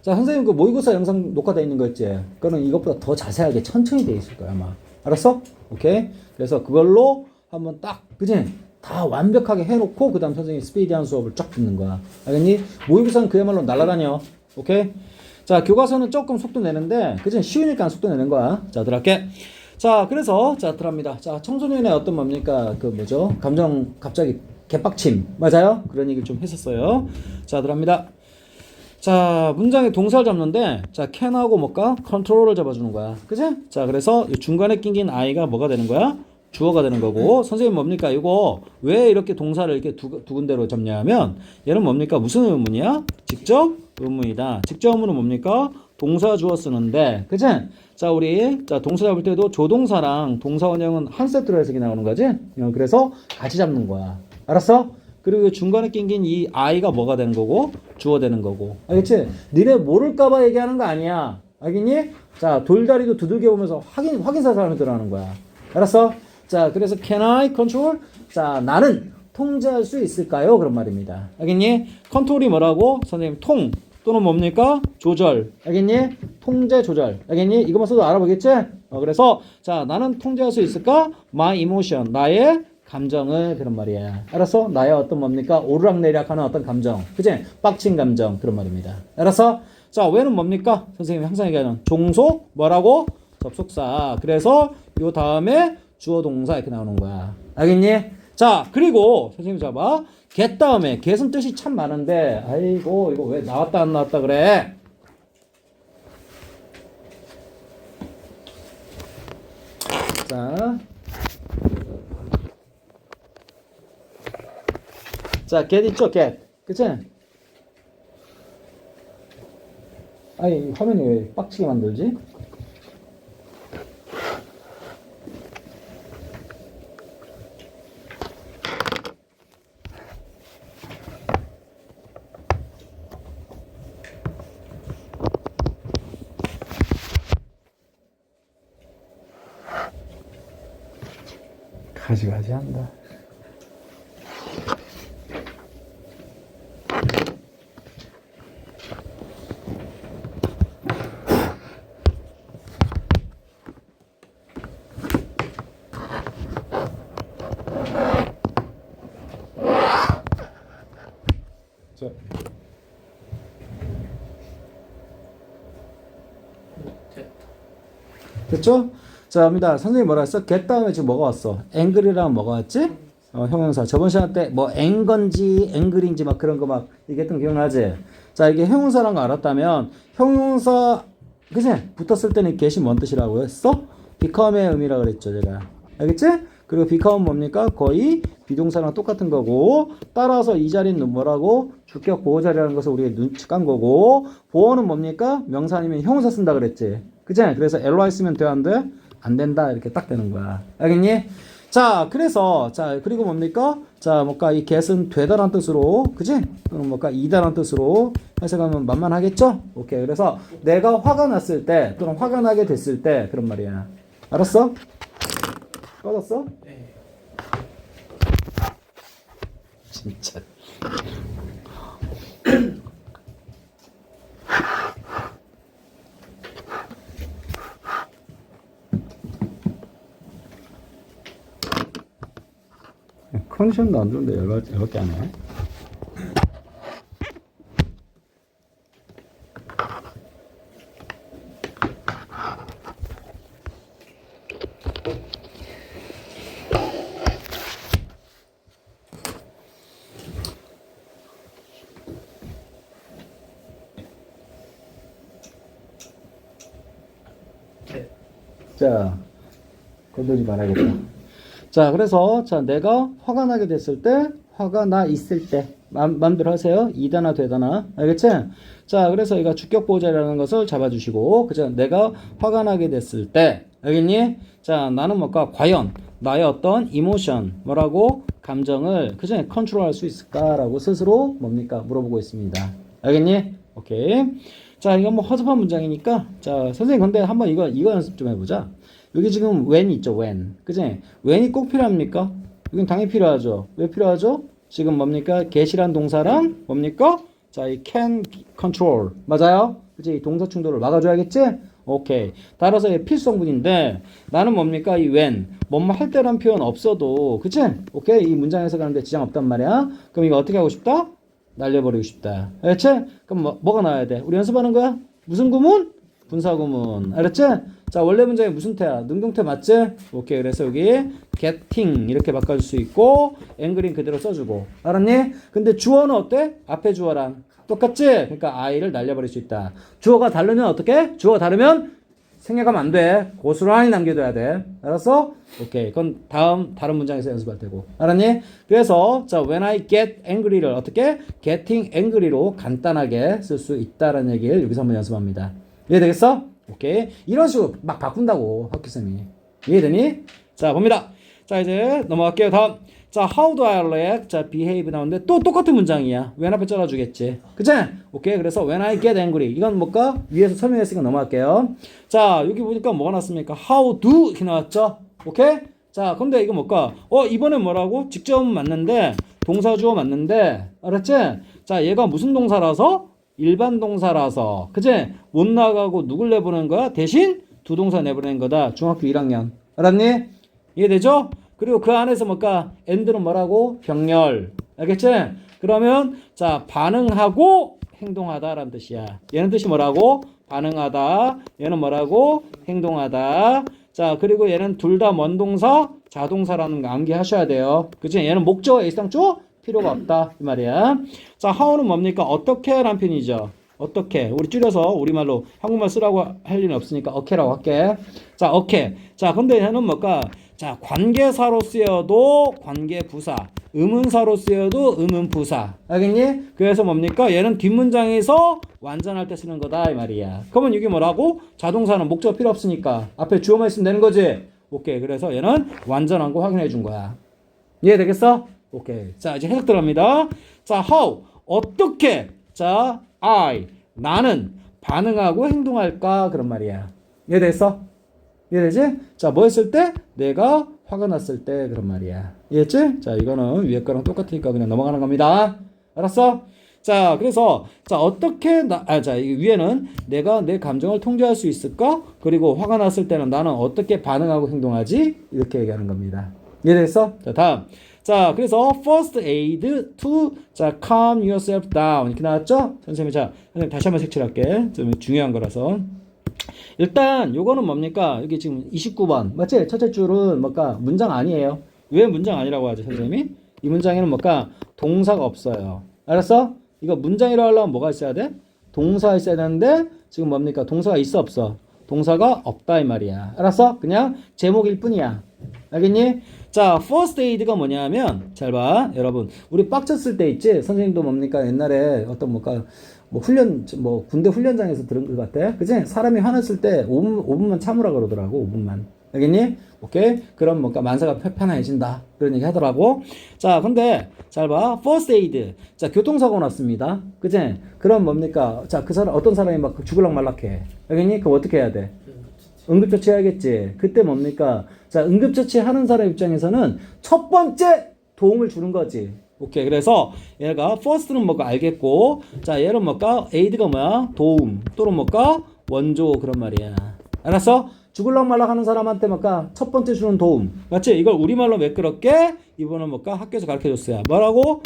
자, 선생님 그 모의고사 영상 녹화되어 있는 거 있지? 그거는 이것보다 더 자세하게 천천히 돼 있을 거야, 아마. 알았어? 오케이? 그래서 그걸로 한번 딱, 그지? 다 완벽하게 해놓고, 그 다음 선생님이 스피디한 수업을 쫙 듣는 거야. 알겠니? 모의고사는 그야말로 날아다녀. 오케이? 자, 교과서는 조금 속도 내는데, 그지? 쉬우니까 속도 내는 거야. 자, 들어갈게. 자, 그래서, 자, 들어갑니다. 자, 청소년의 어떤 뭡니까? 그 뭐죠? 감정, 갑자기 개빡침. 맞아요? 그런 얘기를 좀 했었어요. 자, 들어갑니다. 자, 문장에 동사를 잡는데, 자, can하고 뭘까? 컨트롤을 잡아주는 거야. 그지? 자, 그래서 중간에 낀 I가 뭐가 되는 거야? 주어가 되는 거고, 선생님 뭡니까? 이거 왜 이렇게 동사를 이렇게 두 군데로 잡냐면, 얘는 뭡니까? 무슨 의문이야? 직접 의문이다. 직접 의문은 뭡니까? 동사 주어 쓰는데, 그지? 자, 우리, 자, 동사 잡을 때도 조동사랑 동사 원형은 한 세트로 해석이 나오는 거지? 그래서 같이 잡는 거야. 알았어? 그리고 중간에 낀 이 I가 뭐가 되는 거고, 주어 되는 거고. 알겠지? 니네 모를까봐 얘기하는 거 아니야. 알겠니? 자, 돌다리도 두들겨 보면서 확인사살을 들어가는 거야. 알았어? 자, 그래서 can I control? 자, 나는 통제할 수 있을까요? 그런 말입니다. 알겠니? 컨트롤이 뭐라고? 선생님, 또는 뭡니까? 조절. 알겠니? 통제, 조절. 알겠니? 이것만 써도 알아보겠지? 그래서, 자, 나는 통제할 수 있을까? My emotion. 나의 감정을, 그런 말이야. 알았어? 나의 어떤 뭡니까? 오르락내리락 하는 어떤 감정. 그치? 빡친 감정. 그런 말입니다. 알았어? 자, 왜는 뭡니까? 선생님이 항상 얘기하는 종속, 뭐라고? 접속사. 그래서 요 다음에 주어 동사 이렇게 나오는 거야. 알겠니? 자, 그리고 선생님 잡아. get 다음에 get은 뜻이 참 많은데 아이고 이거 왜 나왔다 안 나왔다 그래? 자, get 있죠? get. 그치? 아니, 화면이 왜 빡치게 만들지? 가지가지 한다. 자. 됐죠? 자, 갑니다. 선생님이 뭐라 했어? get 다음에 지금 뭐가 왔어? angry랑 뭐가 왔지? 형용사. 저번 시간 때 뭐 ang건지 angry인지 막 그런 거 막 얘기했던 거 기억나지? 자, 이게 형용사라는 거 알았다면 형용사 그치? 붙었을 때는 get이 뭔 뜻이라고 했어? become의 의미라 그랬죠, 제가. 알겠지? 그리고 become 뭡니까? 거의 비동사랑 똑같은 거고 따라서 이 자리는 뭐라고? 주격 보호자리라는 것을 우리가 눈치 깐 거고 보호는 뭡니까? 명사 아니면 형용사 쓴다 그랬지? 그치? 그래서 ly 쓰면 돼, 안 돼? 안 된다. 이렇게 딱 되는 거야. 알겠니? 자, 그래서, 자, 그리고 뭡니까? 자, 뭔가 이 get은 되다란 뜻으로, 그지? 그럼 뭔가 이다란 뜻으로 해석하면 만만하겠죠? 오케이. 그래서 내가 화가 났을 때, 또는 화가 나게 됐을 때, 그런 말이야. 알았어? 꺼졌어? 네. 진짜. 컨디션도 안 좋은데 열받게 안 해. 자, 건들지 말아야겠다. 자, 그래서, 자, 내가 화가 나게 됐을 때, 화가 나 있을 때, 마음대로 하세요. 이다나 되다나. 알겠지? 자, 그래서 이거 주격보호자라는 것을 잡아주시고, 그죠? 내가 화가 나게 됐을 때, 알겠니? 자, 나는 뭘까? 과연, 나의 어떤 이모션, 뭐라고? 감정을, 그죠? 컨트롤할 수 있을까라고 스스로 뭡니까? 물어보고 있습니다. 알겠니? 오케이. 자, 이건 뭐 허접한 문장이니까, 자, 선생님, 근데 한번 이거 연습 좀 해보자. 여기 지금 when 있죠, when. 그지? when이 꼭 필요합니까? 이건 당연히 필요하죠. 왜 필요하죠? 지금 뭡니까? get이란 동사랑 뭡니까? 자, 이 can control. 맞아요? 그치? 동사 충돌을 막아줘야겠지? 오케이. 따라서 필수성분인데 나는 뭡니까? 이 when 뭐뭐 할 때란 표현 없어도 그치? 오케이. 이 문장에서 가는데 지장 없단 말이야. 그럼 이거 어떻게 하고 싶다? 날려버리고 싶다. 알았지? 그럼 뭐가 나와야 돼? 우리 연습하는 거야? 무슨 구문? 분사구문. 알았지? 자, 원래 문장이 무슨 태야? 능동태 맞지? 오케이. 그래서 여기 getting 이렇게 바꿔줄 수 있고 angry는 그대로 써주고. 알았니? 근데 주어는 어때? 앞에 주어랑 똑같지? 그러니까 I를 날려버릴 수 있다. 주어가 다르면 어떻게? 주어가 다르면 생략하면 안 돼. 고스란히 남겨둬야 돼. 알았어? 오케이. 그건 다른 문장에서 연습할 테고. 알았니? 그래서 자, when I get angry를 어떻게? getting angry로 간단하게 쓸 수 있다라는 얘기를 여기서 한번 연습합니다. 이해되겠어? 오케이. 이런 식으로 막 바꾼다고 학교쌤이. 이해되니? 자, 봅니다. 자, 이제 넘어갈게요. 다음. 자, how do I react? 자, behave 나오는데 또 똑같은 문장이야. when 앞에 잘라주겠지. 그치? 오케이. 그래서 when I get angry. 이건 뭘까? 위에서 설명했으니까 넘어갈게요. 자, 여기 보니까 뭐가 났습니까? how do 이렇게 나왔죠? 오케이? 자, 근데 이거 뭘까? 이번엔 뭐라고? 직접 맞는데 동사 주어 맞는데 알았지? 자, 얘가 무슨 동사라서? 일반 동사라서 그치? 못 나가고 누굴 내보낸 거야? 대신 두 동사 내보낸 거다. 중학교 1학년. 알았니? 이해되죠? 그리고 그 안에서 뭘까? and는 뭐라고? 병렬. 알겠지? 그러면 자, 반응하고 행동하다라는 뜻이야. 얘는 뜻이 뭐라고? 반응하다. 얘는 뭐라고? 행동하다. 자, 그리고 얘는 둘 다 먼동사, 자동사라는 거 암기하셔야 돼요. 그치? 얘는 목적어, 일상조 필요가 없다. 이 말이야. 자, how는 뭡니까? 어떻게 라는 표현이죠. 어떻게. 우리 줄여서 우리말로 한국말 쓰라고 할 일은 없으니까 어케라고 할게. 자, 어케. 자, 근데 얘는 뭘까? 자, 관계사로 쓰여도 관계부사, 의문사로 쓰여도 의문부사. 알겠니? 그래서 뭡니까? 얘는 뒷문장에서 완전할 때 쓰는 거다 이 말이야. 그러면 이게 뭐라고? 자동사는 목적어 필요 없으니까 앞에 주어만 있으면 되는 거지. 오케이. 그래서 얘는 완전한 거 확인해 준 거야. 이해되겠어? 오케이. 자, 이제 해석 들어갑니다. 자, how 어떻게? 자, 나는 반응하고 행동할까? 그런 말이야. 이해됐어? 이해되지? 자, 뭐 했을 때? 내가 화가 났을 때 그런 말이야. 이해했지? 자, 이거는 위에 거랑 똑같으니까 그냥 넘어가는 겁니다. 알았어? 자, 그래서 자, 어떻게 자, 이 위에는 내가 내 감정을 통제할 수 있을까? 그리고 화가 났을 때는 나는 어떻게 반응하고 행동하지? 이렇게 얘기하는 겁니다. 이해됐어? 자, 다음. 자, 그래서 first aid to 자, calm yourself down 이렇게 나왔죠? 선생님, 자, 선생님 다시 한번 색칠할게. 좀 중요한 거라서. 일단 요거는 뭡니까? 여기 지금 29번 맞지? 첫째 줄은 뭘까? 문장 아니에요. 왜 문장 아니라고 하지 선생님이? 이 문장에는 뭘까? 동사가 없어요. 알았어? 이거 문장이라고 하려면 뭐가 있어야 돼? 동사가 있어야 되는데 지금 뭡니까? 동사가 있어 없어? 동사가 없다 이 말이야. 알았어? 그냥 제목일 뿐이야. 알겠니? 자, first aid가 뭐냐면 잘 봐. 여러분 우리 빡쳤을 때 있지? 선생님도 뭡니까? 옛날에 어떤 뭘까? 뭐 군대 훈련장에서 들은 것 같아. 그치? 사람이 화났을 때 5분만 참으라 그러더라고. 5분만. 알겠니? 오케이? 그럼 뭔가 만사가 편안해진다. 그런 얘기 하더라고. 자, 근데 잘 봐. first aid. 자, 교통사고 났습니다. 그치? 그럼 뭡니까? 자, 그 사람, 어떤 사람이 막 죽을락 말락해. 알겠니? 그럼 어떻게 해야 돼? 응급조치 해야겠지. 그때 뭡니까? 자, 응급조치 하는 사람 입장에서는 첫 번째 도움을 주는 거지. 오케이. 그래서 얘가 first는 뭐가 알겠고, 자, 얘는 뭘까? aid가 뭐야? 도움. 또는 뭘까? 원조 그런 말이야. 알았어? 죽을락 말락 하는 사람한테 뭘까? 첫 번째 주는 도움. 맞지? 이걸 우리말로 매끄럽게 이번은 뭘까? 학교에서 가르쳐줬어요. 뭐라고?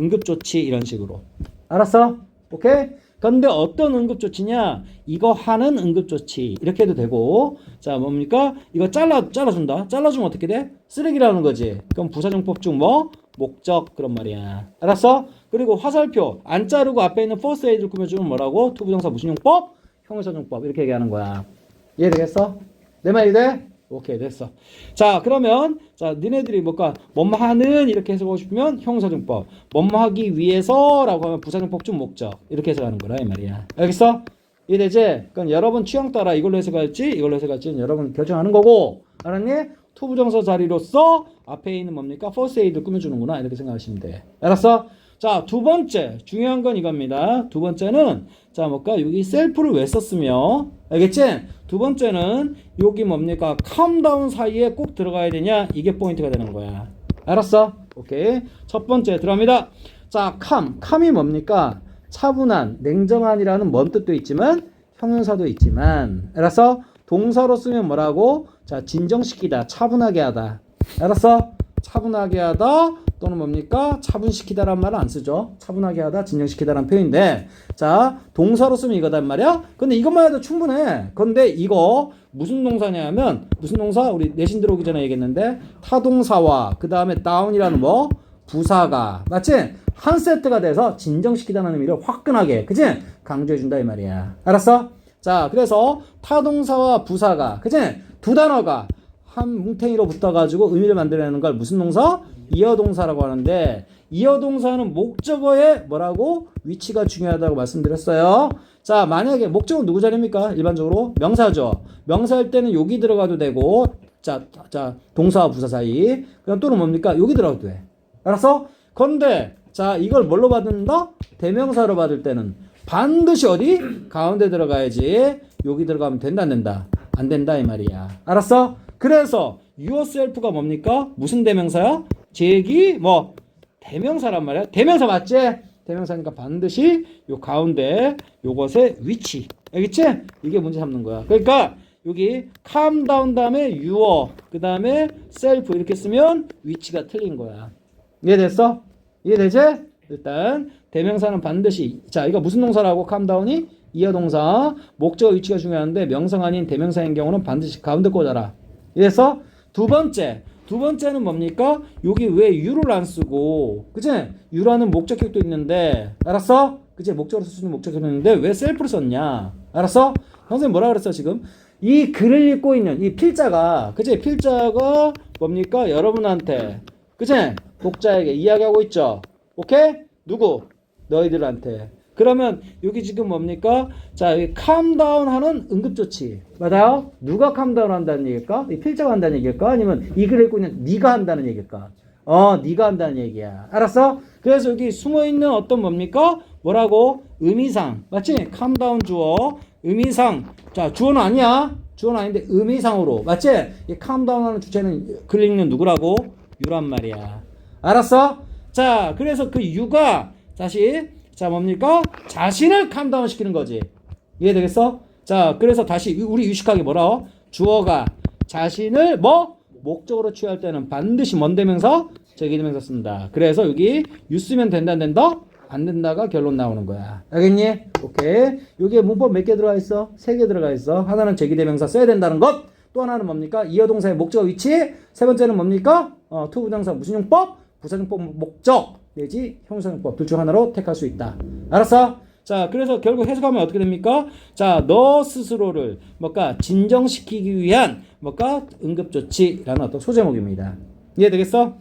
응급조치 이런 식으로. 알았어? 오케이? 근데 어떤 응급조치냐? 이거 하는 응급조치. 이렇게 해도 되고. 자, 뭡니까? 이거 잘라준다. 잘라주면 어떻게 돼? 쓰레기라는 거지. 그럼 부사정법 중 뭐? 목적 그런 말이야. 알았어? 그리고 화살표. 안 자르고 앞에 있는 first aid를 꾸며주면 뭐라고? 투부정사 무신용법? 형용사정법. 이렇게 얘기하는 거야. 이해되겠어? 내 말이 돼? 오케이, 됐어. 자, 그러면 자, 니네들이 뭘까? 뭐하는 이렇게 해석하고 싶으면 형용사정법. 뭐하기 위해서라고 하면 부사정법 중 목적. 이렇게 해석하는 거라 이 말이야. 알겠어? 이해되지? 그럼 여러분 취향 따라 이걸로 해석할지 이걸로 해석할지는 여러분 결정하는 거고. 알았니? 투부정사 자리로서 앞에 있는 뭡니까? first aid를 꾸며주는구나. 이렇게 생각하시면 돼. 알았어? 자, 두 번째 중요한 건 이겁니다. 두 번째는 자, 뭘까? 여기 셀프를 왜 썼으며 알겠지? 두 번째는 여기 뭡니까? calm down 사이에 꼭 들어가야 되냐? 이게 포인트가 되는 거야. 알았어? 오케이. 첫 번째 들어갑니다. 자, calm이 뭡니까? 차분한, 냉정한이라는 먼 뜻도 있지만 형용사도 있지만 알았어? 동사로 쓰면 뭐라고? 자, 진정시키다, 차분하게 하다. 알았어? 차분하게 하다 또는 뭡니까? 차분시키다란 말은 안 쓰죠. 차분하게 하다, 진정시키다라는 표현인데 자, 동사로 쓰면 이거단 말이야. 근데 이것만 해도 충분해. 근데 이거 무슨 동사냐면 무슨 동사? 우리 내신 들어오기 전에 얘기했는데 타동사와 그 다음에 다운이라는 뭐? 부사가 맞지? 한 세트가 돼서 진정시키다는 의미를 화끈하게 그치? 강조해준다 이 말이야. 알았어? 자, 그래서 타동사와 부사가 그치? 두 단어가 한 뭉탱이로 붙어가지고 의미를 만들어내는 걸 무슨 동사? 이어동사라고 하는데 이어동사는 목적어의 뭐라고? 위치가 중요하다고 말씀드렸어요. 자, 만약에 목적어는 누구 자리입니까? 일반적으로 명사죠. 명사일 때는 여기 들어가도 되고 자, 동사와 부사 사이 그럼 또는 뭡니까? 여기 들어가도 돼. 알았어? 건데 자, 이걸 뭘로 받는다? 대명사로 받을 때는 반드시 어디? 가운데 들어가야지. 여기 들어가면 된다 안 된다? 안 된다 이 말이야. 알았어? 그래서 yourself가 뭡니까? 무슨 대명사야? 제기 뭐 대명사란 말이야. 대명사 맞지? 대명사니까 반드시 요 가운데 요것의 위치. 알겠지? 이게 문제 삼는 거야. 그러니까 여기 calm down 다음에 your 그 다음에 self 이렇게 쓰면 위치가 틀린 거야. 이해됐어? 이해되지? 일단 대명사는 반드시 자 이거 무슨 동사라고 calm down이? 이어동사 목적어 위치가 중요한데 명사가 아닌 대명사인 경우는 반드시 가운데 꽂아라. 이래서 두 번째는 뭡니까? 여기 왜 you를 안 쓰고 그치? you라는 목적격도 있는데 알았어? 그치? 목적으로 쓸 수 있는 목적격도 있는데 왜 self를 썼냐? 알았어? 선생님 뭐라 그랬어 지금? 이 글을 읽고 있는 이 필자가 그치? 필자가 뭡니까? 여러분한테 그치? 독자에게 이야기하고 있죠. 오케이? 누구? 너희들한테. 그러면 여기 지금 뭡니까? 자, 여기 calm down 하는 응급조치. 맞아요? 누가 calm down 한다는 얘기일까? 이 필자가 한다는 얘기일까? 아니면 이 글을 읽고 있는 네가 한다는 얘기일까? 네가 한다는 얘기야. 알았어? 그래서 여기 숨어있는 어떤 뭡니까? 뭐라고? 의미상. 맞지? calm down 주어. 의미상. 자, 주어는 아니야. 주어는 아닌데 의미상으로. 맞지? 이 calm down 하는 주체는 글 읽는 누구라고? 유란 말이야. 알았어? 자, 그래서 그 유가 다시 자 뭡니까? 자신을 calm 시키는 거지. 이해되겠어? 자, 그래서 다시 우리 유식하게 뭐라? 주어가 자신을 뭐? 목적으로 취할 때는 반드시 뭔 대명사? 제기대명사 쓴다. 그래서 여기 유 쓰면 된다 안 된다? 안 된다가 결론 나오는 거야. 알겠니? 오케이. 여기에 문법 몇 개 들어가 있어? 3개 들어가 있어. 하나는 제기대명사 써야 된다는 것. 또 하나는 뭡니까? 이어동사의 목적어 위치. 세 번째는 뭡니까? 투부정사 무슨 용법? 부사용법 목적 내지 형용사용법 둘 중 하나로 택할 수 있다. 알았어? 자, 그래서 결국 해석하면 어떻게 됩니까? 자, 너 스스로를 뭔가 진정시키기 위한 뭔가 응급조치라는 어떤 소제목입니다. 이해되겠어?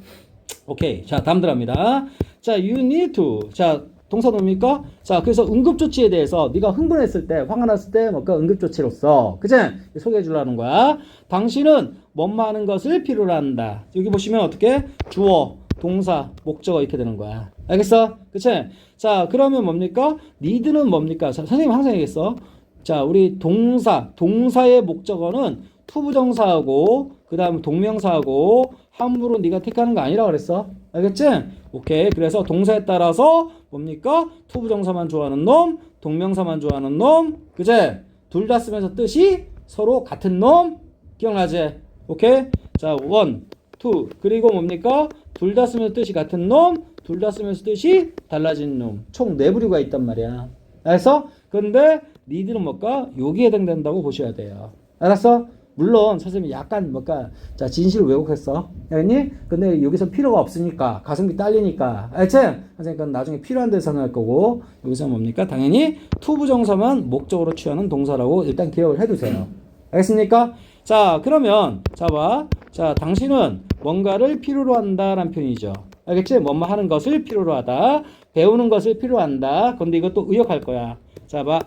오케이. 자, 다음 들어갑니다. 자, you need to. 자, 동사 뭡니까? 자, 그래서 응급조치에 대해서 네가 흥분했을 때, 화가 났을 때 뭔가 응급조치로서 그치? 소개해 주려는 거야. 당신은 뭐뭐 하는 것을 필요로 한다. 여기 보시면 어떻게? 주어, 동사, 목적어 이렇게 되는 거야. 알겠어? 그치? 자, 그러면 뭡니까? need는 뭡니까? 자, 선생님 항상 얘기했어. 자, 우리 동사의 목적어는 투부정사하고 그 다음 동명사하고 함부로 네가 택하는 거 아니라 그랬어. 알겠지? 오케이. 그래서 동사에 따라서 뭡니까? 투부정사만 좋아하는 놈, 동명사만 좋아하는 놈, 그제? 둘 다 쓰면서 뜻이 서로 같은 놈, 기억나지? 오케이? 자, 원, 투. 그리고 뭡니까? 둘 다 쓰면서 뜻이 같은 놈, 둘 다 쓰면서 뜻이 달라진 놈. 총 4부류가 있단 말이야. 알았어? 근데 니들은 뭘까? 여기에 해당된다고 보셔야 돼요. 알았어? 물론 선생님이 약간 뭔가 자 진실을 왜곡했어. 알겠니? 근데 여기서 필요가 없으니까 가성비 딸리니까 알지? 선생님 그건 나중에 필요한 데서 사용할 거고 여기서 뭡니까? 당연히 투부정사만 목적으로 취하는 동사라고 일단 기억을 해두세요. 알겠습니까? 자, 그러면 자 봐. 자, 당신은 뭔가를 필요로 한다라는 표현이죠. 알겠지? 뭐뭐 하는 것을 필요로 하다. 배우는 것을 필요로 한다. 근데 이것도 의역할 거야. 자 봐.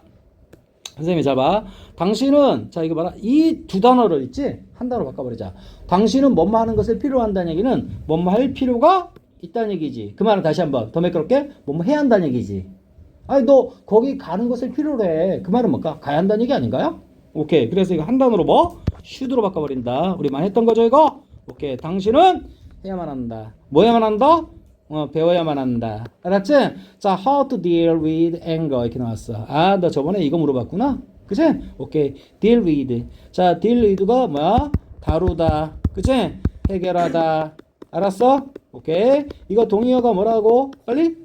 선생님이 잘 봐. 당신은 자 이거 봐라. 이 두 단어를 있지? 한 단어로 바꿔버리자. 당신은 뭐뭐 하는 것을 필요로 한다는 얘기는 뭐뭐 할 필요가 있다는 얘기지. 그 말은 다시 한번 더 매끄럽게 뭐뭐 해야 한다는 얘기지. 아니 너 거기 가는 것을 필요로 해. 그 말은 뭘까? 가야 한다는 얘기 아닌가요? 오케이. 그래서 이거 한 단어로 뭐? should로 바꿔버린다. 우리 많이 했던 거죠 이거? 오케이. 당신은 해야만 한다. 뭐 해야만 한다? 배워야만 한다. 알았지? 자, how to deal with anger 이렇게 나왔어. 아, 너 저번에 이거 물어봤구나. 그치? 오케이. deal with. 자, deal with가 뭐야? 다루다. 그치? 해결하다. 알았어? 오케이. 이거 동의어가 뭐라고? 빨리?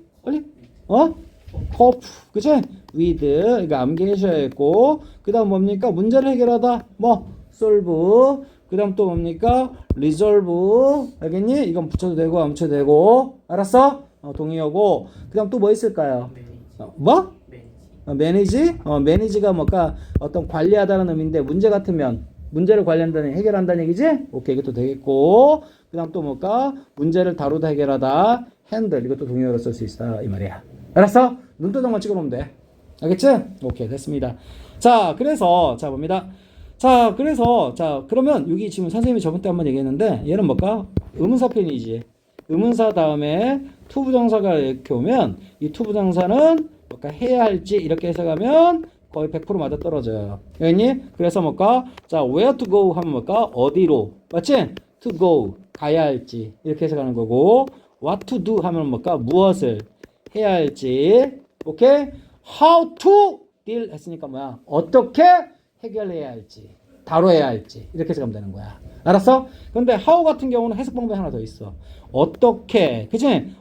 cope. 그치? with. 이거 암기하셔야겠고. 그 다음 뭡니까? 문제를 해결하다. 뭐? solve. 그 다음 또 뭡니까? resolve. 알겠니? 이건 붙여도 되고 안 붙여도 되고. 알았어? 동의어고. 그 다음 또 뭐 있을까요? 뭐? manage? manage가 뭘까? 어떤 관리하다는 의미인데 문제 같으면 문제를 관리한다는 해결한다는 얘기지? 오케이, 이것도 되겠고. 그 다음 또 뭘까? 문제를 다루다 해결하다. handle. 이것도 동의어로 쓸 수 있어. 이 말이야. 알았어? 눈도장만 찍어놓으면 돼. 알겠지? 오케이, 됐습니다. 자, 그래서 자 봅니다. 자, 그래서 자 그러면 여기 지금 선생님이 저번 때 한번 얘기했는데 얘는 뭘까? 의문사 표현이지. 의문사 다음에 투부정사가 이렇게 오면 이 투부정사는 뭘까? 해야 할지 이렇게 해석하면 거의 100% 맞아 떨어져요. 알겠니? 그래서 뭘까? 자, where to go 하면 뭘까? 어디로. 맞지? to go. 가야 할지. 이렇게 해석하는 거고. what to do 하면 뭘까? 무엇을 해야 할지. 오케이? how to deal 했으니까 뭐야? 어떻게 해결해야 할지. 다뤄야 할지. 이렇게 해석하면 되는 거야. 알았어? 근데 how 같은 경우는 해석 방법이 하나 더 있어. 어떻게. 그치?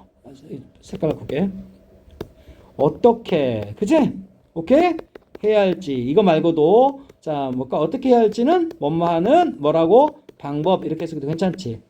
색깔 바꿀게. 어떻게. 그치? 오케이? 해야 할지. 이거 말고도 자, 뭘까? 어떻게 해야 할지는 뭐뭐 하는 뭐라고? 방법 이렇게 해석해도 괜찮지.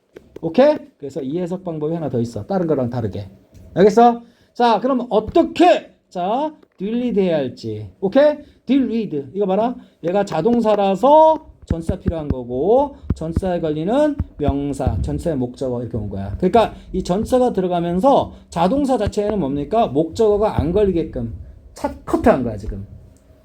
오케이? 그래서 이 해석 방법이 하나 더 있어. 다른 거랑 다르게. 알겠어? 자, 그럼 어떻게 자, deal with 해야 할지. 오케이? deal with. 이거 봐라. 얘가 자동사라서 전치사 필요한 거고 전치사에 걸리는 명사, 전치사의 목적어 이렇게 온 거야. 그러니까 이 전치사가 들어가면서 자동사 자체에는 뭡니까? 목적어가 안 걸리게끔 커트한 거야, 지금.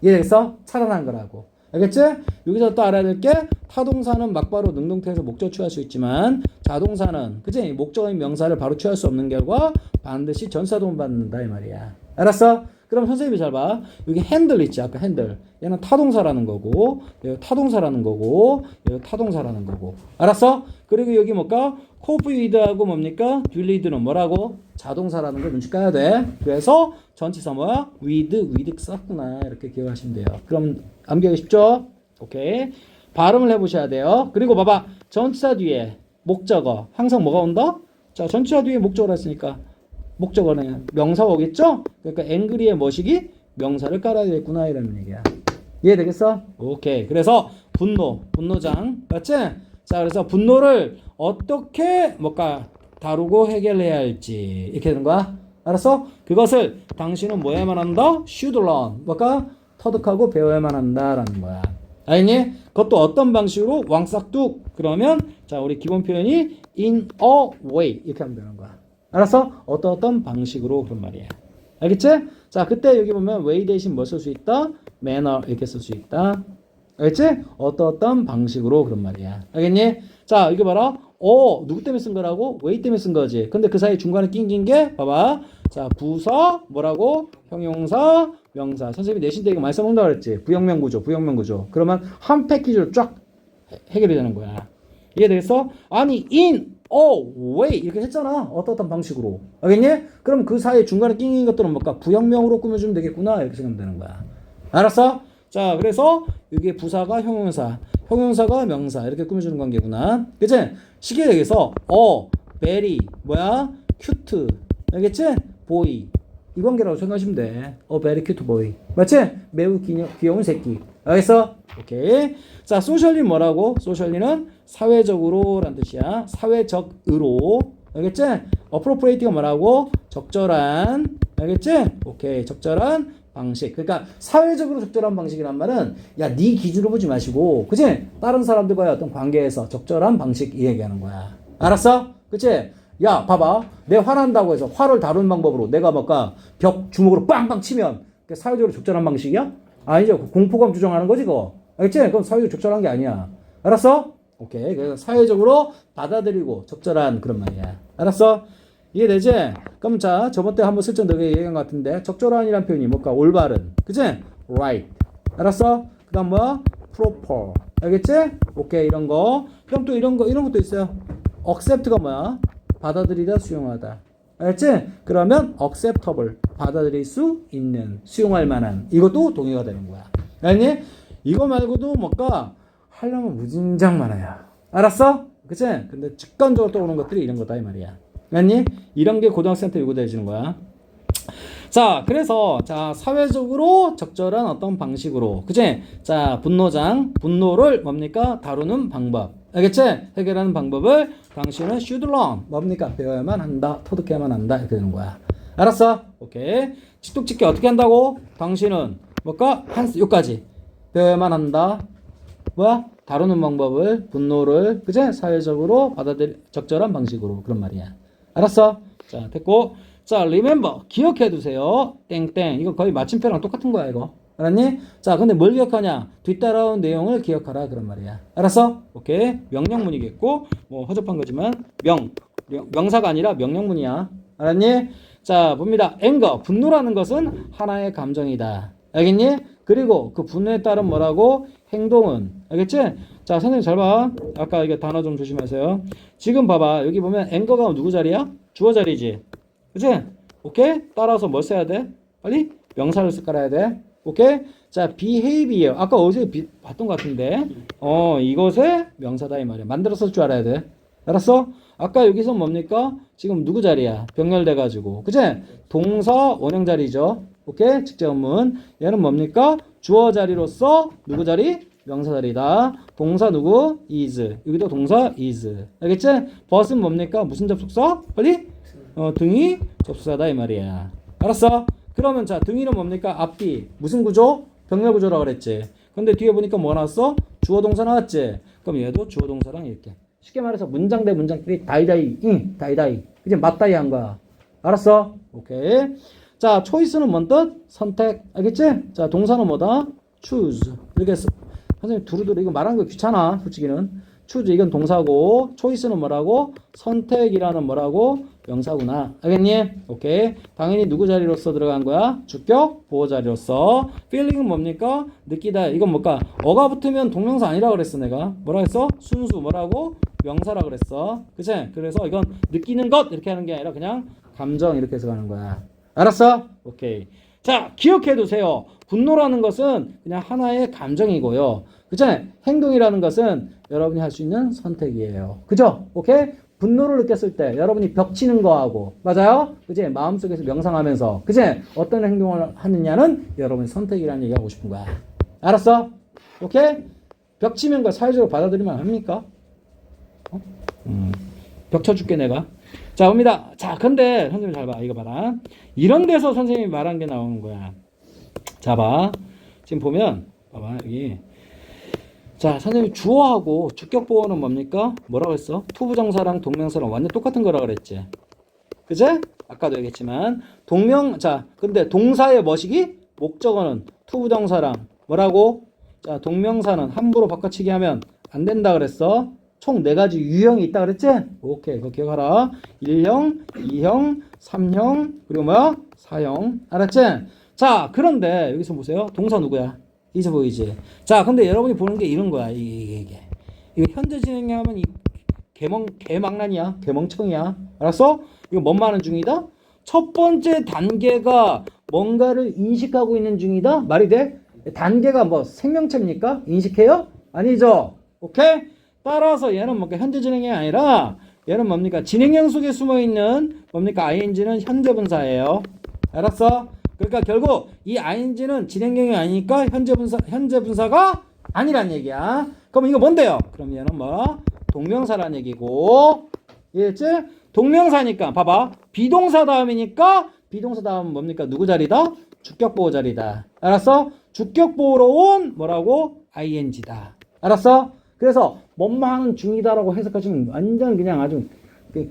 이해됐어? 차단한 거라고. 알겠지? 여기서 또 알아야 될 게 타동사는 막바로 능동태에서 목적 취할 수 있지만 자동사는 그치? 목적어인 명사를 바로 취할 수 없는 결과 반드시 전치사 도움 받는다 이 말이야. 알았어? 그럼 선생님이 잘 봐. 여기 핸들 있지. 아까 핸들. 얘는 타동사라는 거고 얘가 타동사라는 거고 얘가 타동사라는 거고. 알았어? 그리고 여기 뭘까? 코프 위드하고 뭡니까? 듀리드는 뭐라고? 자동사라는 걸 눈치 까야 돼. 그래서 전치사 뭐야? with 썼구나. 이렇게 기억하시면 돼요. 그럼 암기하기 쉽죠? 오케이. 발음을 해보셔야 돼요. 그리고 봐봐. 전치사 뒤에 목적어. 항상 뭐가 온다? 자, 전치사 뒤에 목적어라 했으니까 목적어는 명사가 오겠죠? 그러니까 angry의 뭐시기? 명사를 깔아야 되겠구나 이라는 얘기야. 이해되겠어? 오케이. 그래서 분노장. 맞지? 자, 그래서 분노를 어떻게 뭘까 다루고 해결해야 할지 이렇게 되는 거야. 알았어? 그것을 당신은 뭐 해야만 한다? should learn. 뭘까? 터득하고 배워야만 한다라는 거야. 알겠니? 그것도 어떤 방식으로? 왕싹둑. 그러면 자, 우리 기본 표현이 in a way 이렇게 하면 되는 거야. 알았어? 어떤 방식으로 그런 말이야. 알겠지? 자, 그때 여기 보면 way 대신 뭐 쓸 수 있다? manner 이렇게 쓸 수 있다. 알겠지? 어떤 방식으로 그런 말이야. 알겠니? 자, 이거 봐라. 누구 때문에 쓴 거라고? way 때문에 쓴 거지. 근데 그 사이 중간에 낀 게 봐봐. 자, 부사 뭐라고? 형용사, 명사. 선생님이 내신 때 이거 많이 써먹는다고 그랬지. 부형명 구조. 그러면 한 패키지로 쫙 해결이 되는 거야. 이해되겠어? 아니 in way 이렇게 했잖아. 어떤 방식으로. 알겠니? 그럼 그 사이 중간에 낀 것들은 뭘까? 부형명으로 꾸며주면 되겠구나. 이렇게 생각하면 되는 거야. 알았어? 자, 그래서 이게 부사가 형용사, 형용사가 명사 이렇게 꾸며주는 관계구나. 그치? 시계에 대해서 very 뭐야? cute 알겠지? boy 이 관계라고 생각하시면 돼. very cute boy 맞지? 매우 귀여운 새끼. 알겠어? 오케이. 자, socially 뭐라고? socially는 사회적으로 라는 뜻이야. 사회적으로. 알겠지? appropriate가 뭐라고? 적절한. 알겠지? 오케이. 적절한 방식. 그러니까 사회적으로 적절한 방식이란 말은 야, 네 기준으로 보지 마시고 그치? 다른 사람들과의 어떤 관계에서 적절한 방식 이 얘기하는 거야. 알았어? 그치? 야, 봐봐. 내 화난다고 해서 화를 다루는 방법으로 내가 뭘까? 벽 주먹으로 빵빵 치면 그게 사회적으로 적절한 방식이야? 아니죠. 공포감 조정하는 거지 그거. 알겠지? 그건 사회적으로 적절한 게 아니야. 알았어? 오케이. 그래서 사회적으로 받아들이고 적절한 그런 말이야. 알았어? 이해되지? 그럼 자, 저번 때 한번 슬쩍 너게 얘기한 것 같은데 적절한이란 표현이 뭘까? 올바른. 그치? right. 알았어? 그 다음 뭐야? proper. 알겠지? 오케이. 이런 거. 그럼 또 이런 것도 있어요. accept가 뭐야? 받아들이다, 수용하다. 알았지? 그러면 acceptable, 받아들일 수 있는, 수용할 만한, 이것도 동의가 되는 거야. 알니? 이거 말고도 뭔가 하려면 무진장 많아요. 알았어? 그치? 근데 직관적으로 떠오르는 것들이 이런 거다 이 말이야. 알니? 이런 게 고등학생한테 요구되어지는 거야. 자, 그래서 자, 사회적으로 적절한 어떤 방식으로, 그치? 자, 분노를 뭡니까? 다루는 방법. 알겠지? 해결하는 방법을 당신은 should learn. 뭡니까? 배워야만 한다. 터득해야만 한다. 이렇게 되는 거야. 알았어? 오케이. 지뚝짓기 어떻게 한다고? 당신은 뭘까? 여기까지. 배워야만 한다. 뭐야? 다루는 방법을, 분노를, 그치? 사회적으로 적절한 방식으로. 그런 말이야. 알았어? 자, 됐고. 자, remember. 기억해 두세요. 땡땡. 이거 거의 마침표랑 똑같은 거야, 이거. 알았니? 자, 근데 뭘 기억하냐? 뒤따라온 내용을 기억하라. 그런 말이야. 알았어? 오케이. 명령문이겠고, 뭐, 허접한 거지만, 명사가 아니라 명령문이야. 알았니? 자, 봅니다. anger. 분노라는 것은 하나의 감정이다. 알겠니? 그리고 그 분노에 따른 뭐라고? 행동은. 알겠지? 자, 선생님 잘 봐. 아까 이거 단어 좀 조심하세요. 지금 봐봐. 여기 보면 anger가 누구 자리야? 주어 자리지. 그치? 오케이? 따라서 뭘 써야 돼? 빨리? 명사를 깔아야 돼. 오케이? 자, behavior. 아까 어디서 봤던 것 같은데. 이것의 명사다 이 말이야. 만들어서 쓸 줄 알아야 돼. 알았어? 아까 여기서 뭡니까? 지금 누구 자리야? 병렬돼가지고. 그치? 동사 원형 자리죠. 오케이? 직접문. 얘는 뭡니까? 주어 자리로서 누구 자리? 명사 자리다. 동사 누구? is. 여기도 동사 is. 알겠지? but은 뭡니까? 무슨 접속사? 빨리? 등이 접속사다 이 말이야. 알았어? 그러면 자, 등이는 뭡니까? 앞뒤. 무슨 구조? 병렬 구조라고 그랬지. 근데 뒤에 보니까 뭐 나왔어? 주어 동사 나왔지. 그럼 얘도 주어 동사랑 이렇게. 쉽게 말해서 문장 대 문장끼리 다이다이, 다이다이. 그치? 맞다이 한 거야. 알았어? 오케이. 자, 초이스는 뭔 뜻? 선택. 알겠지? 자, 동사는 뭐다? choose. 이렇게 선생님 두루두루 이거 말하는 거 귀찮아. 솔직히는. choose 이건 동사고, 초이스는 뭐라고? 선택이라는 뭐라고? 명사구나. 알겠니? 오케이. 당연히 누구 자리로서 들어간 거야? 주격 보호 자리로서. feeling은 뭡니까? 느끼다. 이건 뭘까? 어가 붙으면 동명사 아니라 그랬어 내가. 뭐라 했어? 순수 뭐라고? 명사라 그랬어. 그치? 그래서 이건 느끼는 것 이렇게 하는 게 아니라 그냥 감정 이렇게 해서 가는 거야. 알았어? 오케이. 자, 기억해 두세요. 분노라는 것은 그냥 하나의 감정이고요. 그치? 행동이라는 것은 여러분이 할 수 있는 선택이에요. 그죠? 오케이? 분노를 느꼈을 때 여러분이 벽치는 거하고 맞아요? 그치? 마음속에서 명상하면서 그치? 어떤 행동을 하느냐는 여러분의 선택이라는 얘기 하고 싶은 거야. 알았어? 오케이? 벽치면 거 사회적으로 받아들이면 합니까? 벽 쳐줄게 내가. 자, 봅니다. 자, 근데 선생님 잘 봐. 이거 봐라. 이런 데서 선생님이 말한 게 나오는 거야. 자, 봐. 지금 보면 봐봐 여기. 자, 선생님이 주어하고 주격 보호는 뭡니까? 뭐라고 했어? 투부정사랑 동명사랑 완전 똑같은 거라 그랬지. 그제? 아까도 얘기했지만 자, 근데 동사의 뭐시기? 목적어는 투부정사랑 뭐라고? 자, 동명사는 함부로 바꿔치기 하면 안 된다 그랬어. 총 4가지 유형이 있다 그랬지? 오케이, 그거 기억하라. 1형, 2형, 3형, 그리고 뭐야? 4형. 알았지? 자, 그런데 여기서 보세요. 동사 누구야? 이제 보이지? 자, 근데 여러분이 보는 게 이런 거야. 이게. 이거 현재 진행하면 이 개망난이야. 개멍청이야. 알았어? 이거 뭔 말하는 중이다? 첫 번째 단계가 뭔가를 인식하고 있는 중이다? 말이 돼? 단계가 뭐 생명체입니까? 인식해요? 아니죠? 오케이? 따라서 얘는 뭡니까? 현재 진행이 아니라 얘는 뭡니까? 진행형 속에 숨어있는 뭡니까? ing는 현재 분사예요. 알았어? 그러니까 결국 이 ing는 진행형이 아니니까 현재 분사가 아니란 얘기야. 그럼 이거 뭔데요? 그럼 얘는 뭐? 동명사란 얘기고. 이해했지? 동명사니까 봐봐. 비동사 다음이니까 비동사 다음은 뭡니까? 누구 자리다? 주격 보호 자리다. 알았어? 주격 보호로 온 뭐라고? ing다. 알았어? 그래서 뭔만 중이다라고 해석하시면 완전 그냥 아주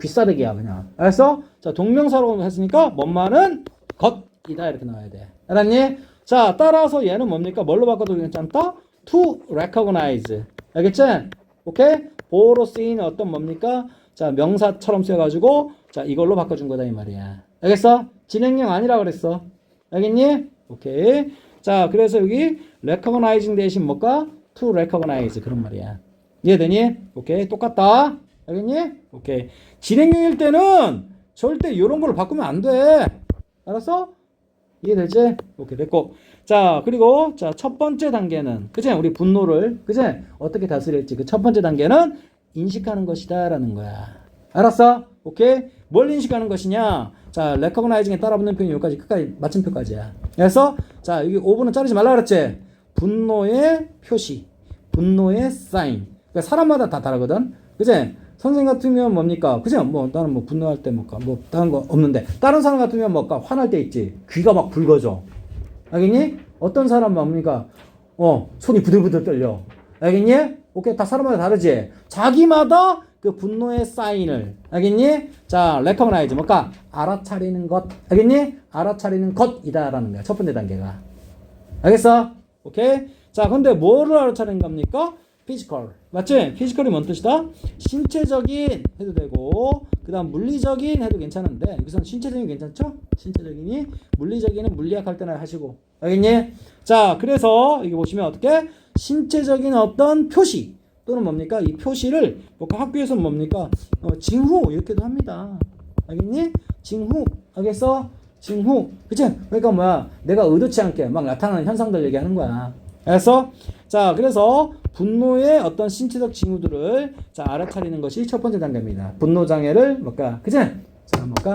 귀싸대기야 그냥. 알았어? 자, 동명사로 했으니까 뭔만은 것이다 이렇게 나와야 돼. 알았니? 자, 따라서 얘는 뭡니까? 뭘로 바꿔도 괜찮다? to recognize. 알겠지? 오케이? 보호로 쓰이는 어떤 뭡니까? 자, 명사처럼 쓰여가지고 자, 이걸로 바꿔준 거다 이 말이야. 알겠어? 진행형 아니라 그랬어. 알겠니? 오케이. 자, 그래서 여기 recognizing 대신 뭘까? to recognize 그런 말이야. 이해되니? 오케이. 똑같다. 알겠니? 오케이. 진행형일 때는 절대 이런 걸로 바꾸면 안 돼. 알았어? 이해되지? 오케이, 됐고. 자, 그리고, 자, 첫 번째 단계는, 그치? 우리 분노를, 그치? 어떻게 다스릴지. 그 첫 번째 단계는 인식하는 것이다. 라는 거야. 알았어? 오케이? 뭘 인식하는 것이냐? 자, recognizing에 따라붙는 표현이 여기까지, 끝까지, 마침표까지야. 그래서, 자, 여기 5분은 자르지 말라 그랬지? 분노의 표시, 분노의 sign. 그러니까 사람마다 다 다르거든? 그치? 선생님 같으면 뭡니까? 그죠? 뭐, 나는 뭐 분노할 때 뭘까? 뭐, 다른 거 없는데. 다른 사람 같으면 뭘까? 화날 때 있지. 귀가 막 붉어져. 알겠니? 어떤 사람 뭡니까? 손이 부들부들 떨려. 알겠니? 오케이. 다 사람마다 다르지? 자기마다 그 분노의 사인을. 알겠니? 자, recognize. 뭘까? 알아차리는 것. 알겠니? 알아차리는 것이다라는 거야. 첫 번째 단계가. 알겠어? 오케이? 자, 근데 뭐를 알아차리는 겁니까? 피지컬. 맞지? 피지컬이 뭔 뜻이다? 신체적인 해도 되고, 그 다음 물리적인 해도 괜찮은데, 여기서는 신체적인 괜찮죠? 신체적이니, 물리적인은 물리학 할 때나 하시고. 알겠니? 자, 그래서, 여기 보시면 어떻게? 신체적인 어떤 표시, 또는 뭡니까? 이 표시를, 학교에서 뭡니까? 징후, 이렇게도 합니다. 알겠니? 징후. 알겠어? 징후. 그치? 그러니까 뭐야? 내가 의도치 않게 막 나타나는 현상들 얘기하는 거야. 알았어? 자, 그래서 분노의 어떤 신체적 징후들을 자, 알아차리는 것이 첫 번째 단계입니다. 분노 장애를 뭘까? 그치? 자, 뭘까?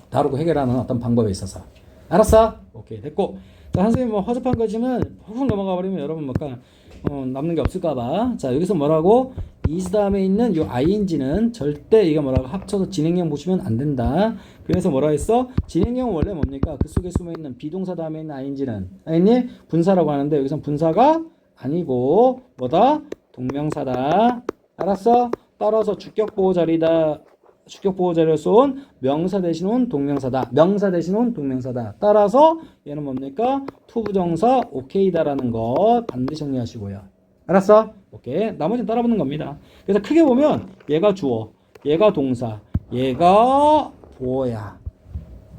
다루고 해결하는 어떤 방법에 있어서. 알았어? 오케이, 됐고. 자, 선생님 뭐 허접한 거지만 훅 넘어가 버리면 여러분 뭘까? 남는 게 없을까봐. 자, 여기서 뭐라고? is 다음에 있는 요 ing는 절대 이거 뭐라고 합쳐서 진행형 보시면 안 된다. 그래서 뭐라 했어? 진행형은 원래 뭡니까? 그 속에 숨어 있는 비동사 다음에 있는 ing는 알겠니? 분사라고 하는데 여기선 분사가 아니고 뭐다? 동명사다. 알았어? 따라서 주격 보호 자리다. 주격 보호 자리를 쏜 명사 대신 온 동명사다. 명사 대신 온 동명사다. 따라서 얘는 뭡니까? 투부정사 오케이다라는 거 반드시 정리하시고요. 알았어? 오케이. 나머지는 따라붙는 겁니다. 그래서 크게 보면 얘가 주어, 얘가 동사, 얘가 보어야.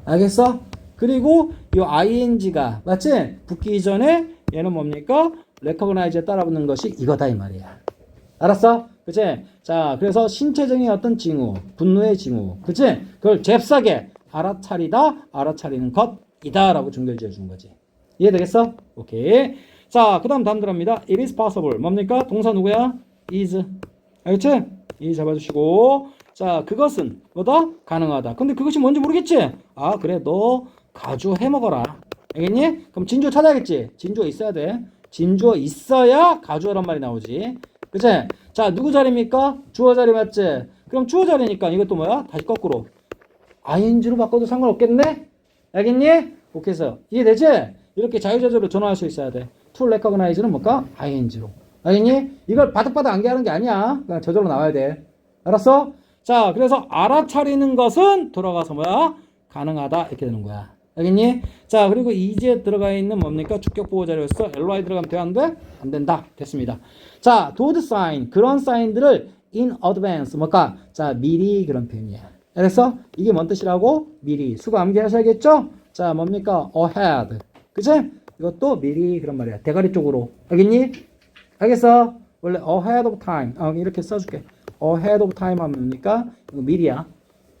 알겠어? 그리고 이 ing가 맞지? 붙기 전에 얘는 뭡니까? recognize에 따라붙는 것이 이거다 이 말이야. 알았어? 그치? 자, 그래서 신체적인 어떤 징후, 분노의 징후, 그치? 그걸 잽싸게 알아차리다, 알아차리는 것이다 라고 중결 지어준 거지. 이해되겠어? 오케이. 자, 그 다음 들어갑니다. It is possible. 뭡니까? 동사 누구야? is. 알겠지? 이 잡아주시고. 자, 그것은 뭐다? 가능하다. 근데 그것이 뭔지 모르겠지? 아, 그래. 너 가주 해먹어라. 알겠니? 그럼 진주어 찾아야겠지? 진주어 있어야 돼. 진주어 있어야 가주어란 말이 나오지. 그치? 자, 누구 자리입니까? 주어 자리 맞지? 그럼 주어 자리니까 이것도 뭐야? 다시 거꾸로. ing로 바꿔도 상관없겠네? 알겠니? 오케이 해서. 이해되지? 이렇게 자유자재로 전환할 수 있어야 돼. to recognize는 뭘까? ing로. 알겠니? 이걸 바닥바닥 암기하는 게 아니야. 그냥 저절로 나와야 돼. 알았어? 자, 그래서 알아차리는 것은 돌아가서 뭐야? 가능하다. 이렇게 되는 거야. 알겠니? 자, 그리고 이제 들어가 있는 뭡니까? 주격 보호 자료였어. ly 들어가면 돼? 안 돼? 안 된다. 됐습니다. 자, those sign. 그런 사인들을 in advance. 뭘까? 자, 미리 그런 표현이야. 그래서 이게 뭔 뜻이라고? 미리. 수고 암기하셔야겠죠? 자, 뭡니까? ahead. 그치? 이것도 미리 그런 말이야. 대가리 쪽으로. 알겠니? 알겠어? 원래 ahead of time. 이렇게 써줄게. ahead of time 하면 뭡니까? 이거 미리야.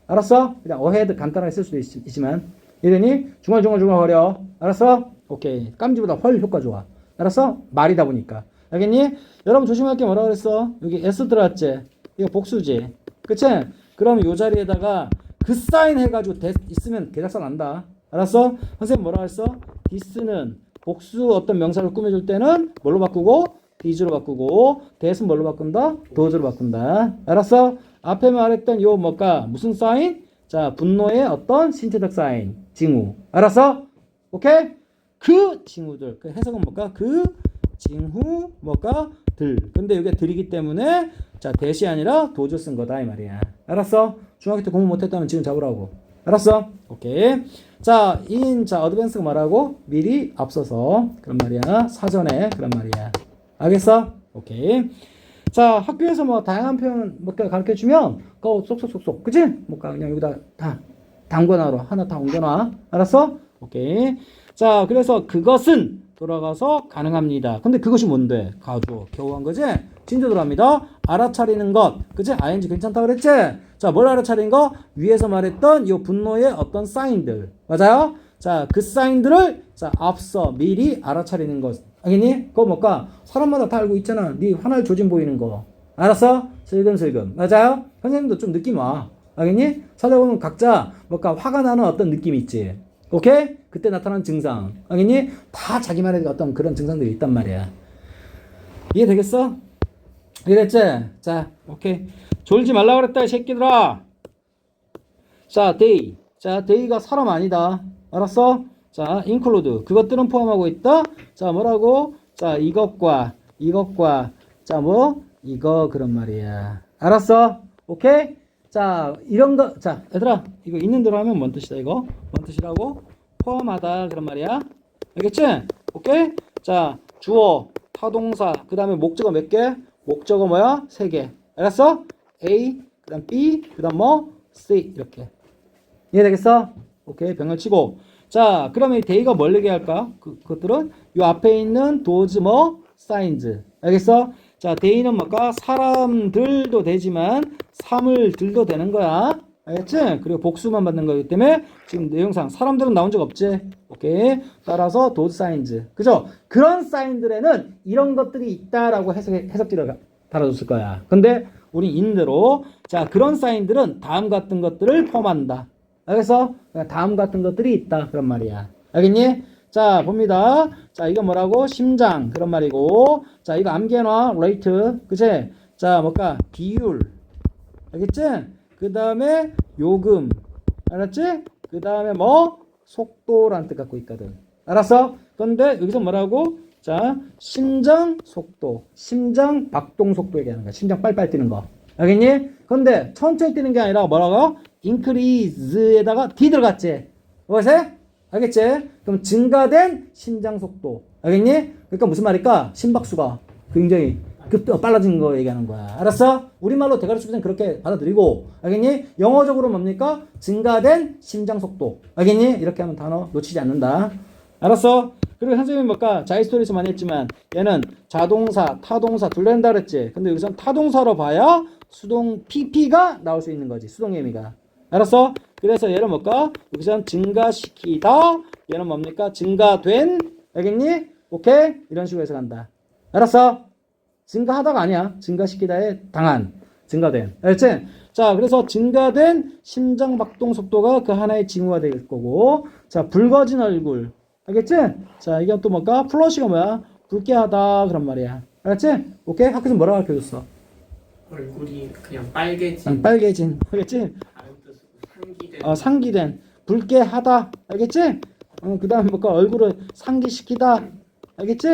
알았어? 그냥 ahead 간단하게 쓸 수도 있지만. 이러니 중얼중얼거려. 알았어? 오케이. 깜지보다 훨 효과 좋아. 알았어? 말이다 보니까. 알겠니? 여러분 조심할 게 뭐라 그랬어? 여기 S 들어왔지? 이거 복수지? 그치? 그럼 요 자리에다가 그 사인 해가지고 있으면 개작살 난다. 알았어? 선생님 뭐라 그랬어? this는 복수 어떤 명사를 꾸며줄 때는 뭘로 바꾸고? this로 바꾸고 that은 뭘로 바꾼다? does로 바꾼다. 알았어? 앞에 말했던 요 뭘까? 무슨 사인? 자, 분노의 어떤 신체적 사인, 징후. 알았어? 오케이? 그 징후들. 그 해석은 뭘까? 그 징후 뭘까? 들. 근데 이게 들이기 때문에 자, 대시 아니라 도주 쓴 거다 이 말이야. 알았어? 중학교 때 공부 못했다면 지금 잡으라고. 알았어? 오케이. 자, 자, 어드밴스가 뭐라고? 미리 앞서서 그런 말이야. 사전에 그런 말이야. 알겠어? 오케이. 자, 학교에서 뭐 다양한 표현 몇 개 가르쳐 주면 그거 쏙쏙쏙쏙. 그치? 뭐까 그냥 여기다 다 담궈놔라. 하나 다 옮겨놔. 알았어? 오케이. 자, 그래서 그것은 돌아가서 가능합니다. 근데 그것이 뭔데? 가주. 겨우 한 거지? 진주 들어갑니다. 알아차리는 것. 그치? ing 괜찮다 그랬지? 자, 뭘 알아차리는 거? 위에서 말했던 이 분노의 어떤 사인들. 맞아요? 자, 그 사인들을 자, 앞서 미리 알아차리는 것. 알겠니? 그거 뭘까? 사람마다 다 알고 있잖아. 네 화날 조짐 보이는 거. 알았어? 슬금슬금. 맞아요? 선생님도 좀 느낌 와. 알겠니? 찾아보면 각자 뭘까? 화가 나는 어떤 느낌이 있지. 오케이? 그때 나타나는 증상. 알겠니? 다 자기만의 어떤 그런 증상들이 있단 말이야. 이해되겠어? 이해됐지? 자, 오케이. 졸지 말라 그랬다, 이 새끼들아. 자, 데이. 자, 데이가 사람 아니다. 알았어? 자, include. 그것들은 포함하고 있다. 자, 뭐라고? 자, 이것과, 자, 뭐? 이거, 그런 말이야. 알았어? 오케이? 자, 이런 거, 자, 얘들아, 이거 있는 대로 하면 뭔 뜻이다, 이거? 뭔 뜻이라고? 포함하다, 그런 말이야. 알겠지? 오케이? 자, 주어, 타동사, 그 다음에 목적어 몇 개? 목적어 뭐야? 3개. 알았어? A, 그 다음 B, 그 다음 뭐? C. 이렇게. 이해되겠어? 오케이, 병을 치고. 자, 그러면 이 데이가 뭘 얘기할까? 그것들은 요 앞에 있는 도즈 뭐? 사인즈. 알겠어? 자, 데이는 뭘까? 사람들도 되지만 사물들도 되는 거야. 알겠지? 그리고 복수만 받는 거기 때문에 지금 내용상 사람들은 나온 적 없지? 오케이. 따라서 도즈 사인즈. 그죠? 그런 사인들에는 이런 것들이 있다라고 해석지를 달아줬을 거야. 근데 우리 인대로 자, 그런 사인들은 다음 같은 것들을 포함한다. 알겠어? 다음 같은 것들이 있다. 그런 말이야. 알겠니? 자, 봅니다. 자, 이거 뭐라고? 심장. 그런 말이고. 자, 이거 암기해놔. 레이트. 그치? 자, 뭘까? 비율. 알겠지? 그 다음에 요금. 알았지? 그 다음에 뭐? 속도라는 뜻 갖고 있거든. 알았어? 근데 여기서 뭐라고? 자, 심장 속도. 심장 박동 속도 얘기하는 거야. 심장 빨빨 뛰는 거. 알겠니? 근데 천천히 뛰는 게 아니라 뭐라고? increase에다가 d 들어갔지. 뭐세? 알겠지? 그럼 증가된 심장 속도. 알겠니? 그러니까 무슨 말일까? 심박수가 굉장히 빨라진 거 얘기하는 거야. 알았어? 우리말로 대가리 수비는 그렇게 받아들이고. 알겠니? 영어적으로 뭡니까? 증가된 심장 속도. 알겠니? 이렇게 하면 단어 놓치지 않는다. 알았어? 그리고 선생님이 뭘까? 자이스토리에서 많이 했지만 얘는 자동사, 타동사 둘 다 한다 그랬지. 근데 여기서는 타동사로 봐야 수동 PP가 나올 수 있는 거지. 수동 예미가. 알았어? 그래서 얘는 뭘까? 여기서는 증가시키다. 얘는 뭡니까? 증가된. 알겠니? 오케이? 이런 식으로 해석한다. 알았어? 증가하다가 아니야. 증가시키다에 당한. 증가된. 알았지? 자, 그래서 증가된 심장박동 속도가 그 하나의 징후가 될 거고. 자, 붉어진 얼굴. 알겠지? 자, 이게 또 뭘까? 플러시가 뭐야? 붉게 하다. 그런 말이야. 알았지? 오케이? 학교에서 뭐라고 가르쳐줬어? 얼굴이 그냥 빨개진. 빨개진. 알겠지? 다른 뜻으로 상기된. 상기된. 붉게 하다. 알겠지? 그 다음 뭘까? 얼굴을 상기시키다. 알겠지?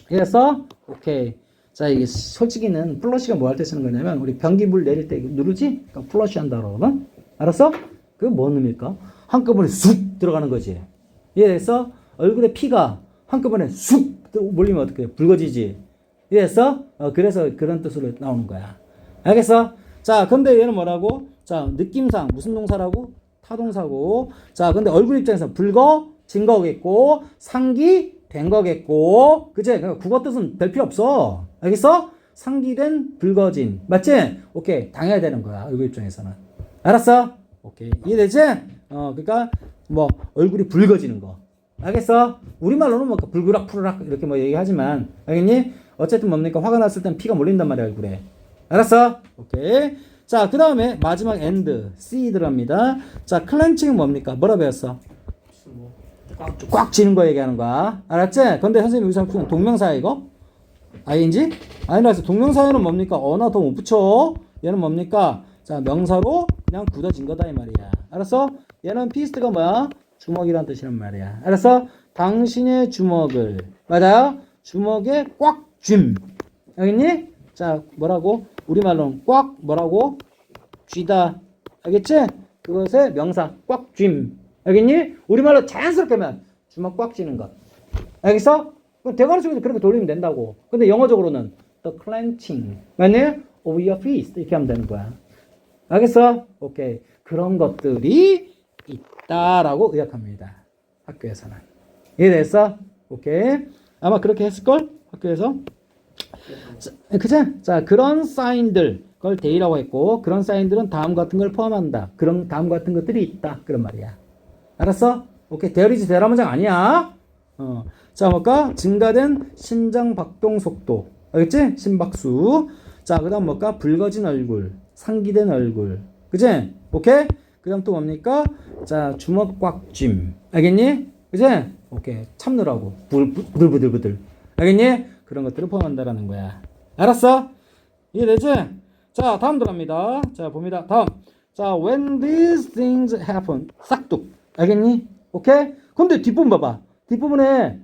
이랬어? 오케이. 자, 이게 솔직히는 플러시가 뭐 할 때 쓰는 거냐면 우리 변기물 내릴 때 누르지? 그러니까 플러시 한다 그러거든? 알았어? 그게 뭔 의미일까? 한꺼번에 쑥 들어가는 거지. 이해됐어? 얼굴에 피가 한꺼번에 쑥 몰리면 어떻게 붉어지지? 이해됐어? 그래서 그런 뜻으로 나오는 거야. 알겠어? 자, 근데 얘는 뭐라고? 자, 느낌상 무슨 동사라고? 타동사고. 자, 근데 얼굴 입장에서 붉어진 거겠고 상기된 거겠고. 그치? 그러니까 국어 뜻은 별 필요 없어. 알겠어? 상기된 붉어진. 맞지? 오케이. 당해야 되는 거야. 얼굴 입장에서는. 알았어? 오케이. 이해되지? 그러니까 뭐 얼굴이 붉어지는 거. 알겠어? 우리말로는 뭐 불그락 푸르락 이렇게 뭐 얘기하지만 알겠니? 어쨌든 뭡니까? 화가 났을 땐 피가 몰린단 말이야, 얼굴에. 알았어? 오케이. 자, 그 다음에 마지막 end, C 들어갑니다. 자, 클렌칭은 뭡니까? 뭐라 배웠어? 꽉 쥐는 거 얘기하는 거야. 알았지? 근데 선생님 여기서 쓰는 동명사야, 이거? ing? 아니라서 동명사에는 뭡니까? 어나 더 못 붙여. 얘는 뭡니까? 자, 명사로 그냥 굳어진 거다, 이 말이야. 알았어? 얘는 피스트가 뭐야? 주먹이란 뜻이란 말이야. 알았어? 당신의 주먹을. 맞아요? 주먹에 꽉 쥘. 알겠니? 자, 뭐라고? 우리말로는 꽉 뭐라고? 쥐다. 알겠지? 그것의 명사 꽉 쥘. 알겠니? 우리말로 자연스럽게 하면 주먹 꽉 쥐는 것. 알겠어? 그럼 대가리 속에서 그렇게 돌리면 된다고. 근데 영어적으로는 the clenching. 맞네? of your fist. 이렇게 하면 되는 거야. 알겠어? 오케이. 그런 것들이 있다라고 의역합니다. 학교에서는. 이해됐어? 오케이. 아마 그렇게 했을걸? 학교에서. 자, 그치? 자, 그런 사인들, 그걸 데이라고 했고, 그런 사인들은 다음 같은 걸 포함한다. 그런 다음 같은 것들이 있다. 그런 말이야. 알았어? 오케이. 대어리지 대라 문장 아니야. 자, 뭘까? 증가된 심장 박동 속도. 알겠지? 심박수. 자, 그 다음 뭘까? 붉어진 얼굴. 상기된 얼굴. 그치? 오케이? 그 다음 또 뭡니까? 자, 주먹 꽉 쥘. 알겠니? 그치? 오케이. 참느라고. 부들부들부들. 알겠니? 그런 것들을 포함한다라는 거야. 알았어? 이해되지? 자, 다음 들어갑니다. 자, 봅니다. 다음. 자, when these things happen. 싹둑. 알겠니? 오케이? 근데 뒷부분 봐봐. 뒷부분에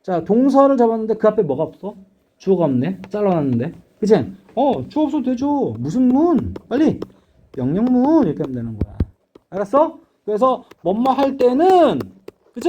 자, 동사를 잡았는데 그 앞에 뭐가 없어? 주어가 없네. 잘라놨는데. 그치? 주어 없어도 되죠. 무슨 문? 빨리. 명령문. 이렇게 하면 되는 거야. 알았어? 그래서 뭐뭐 할 때는 그치?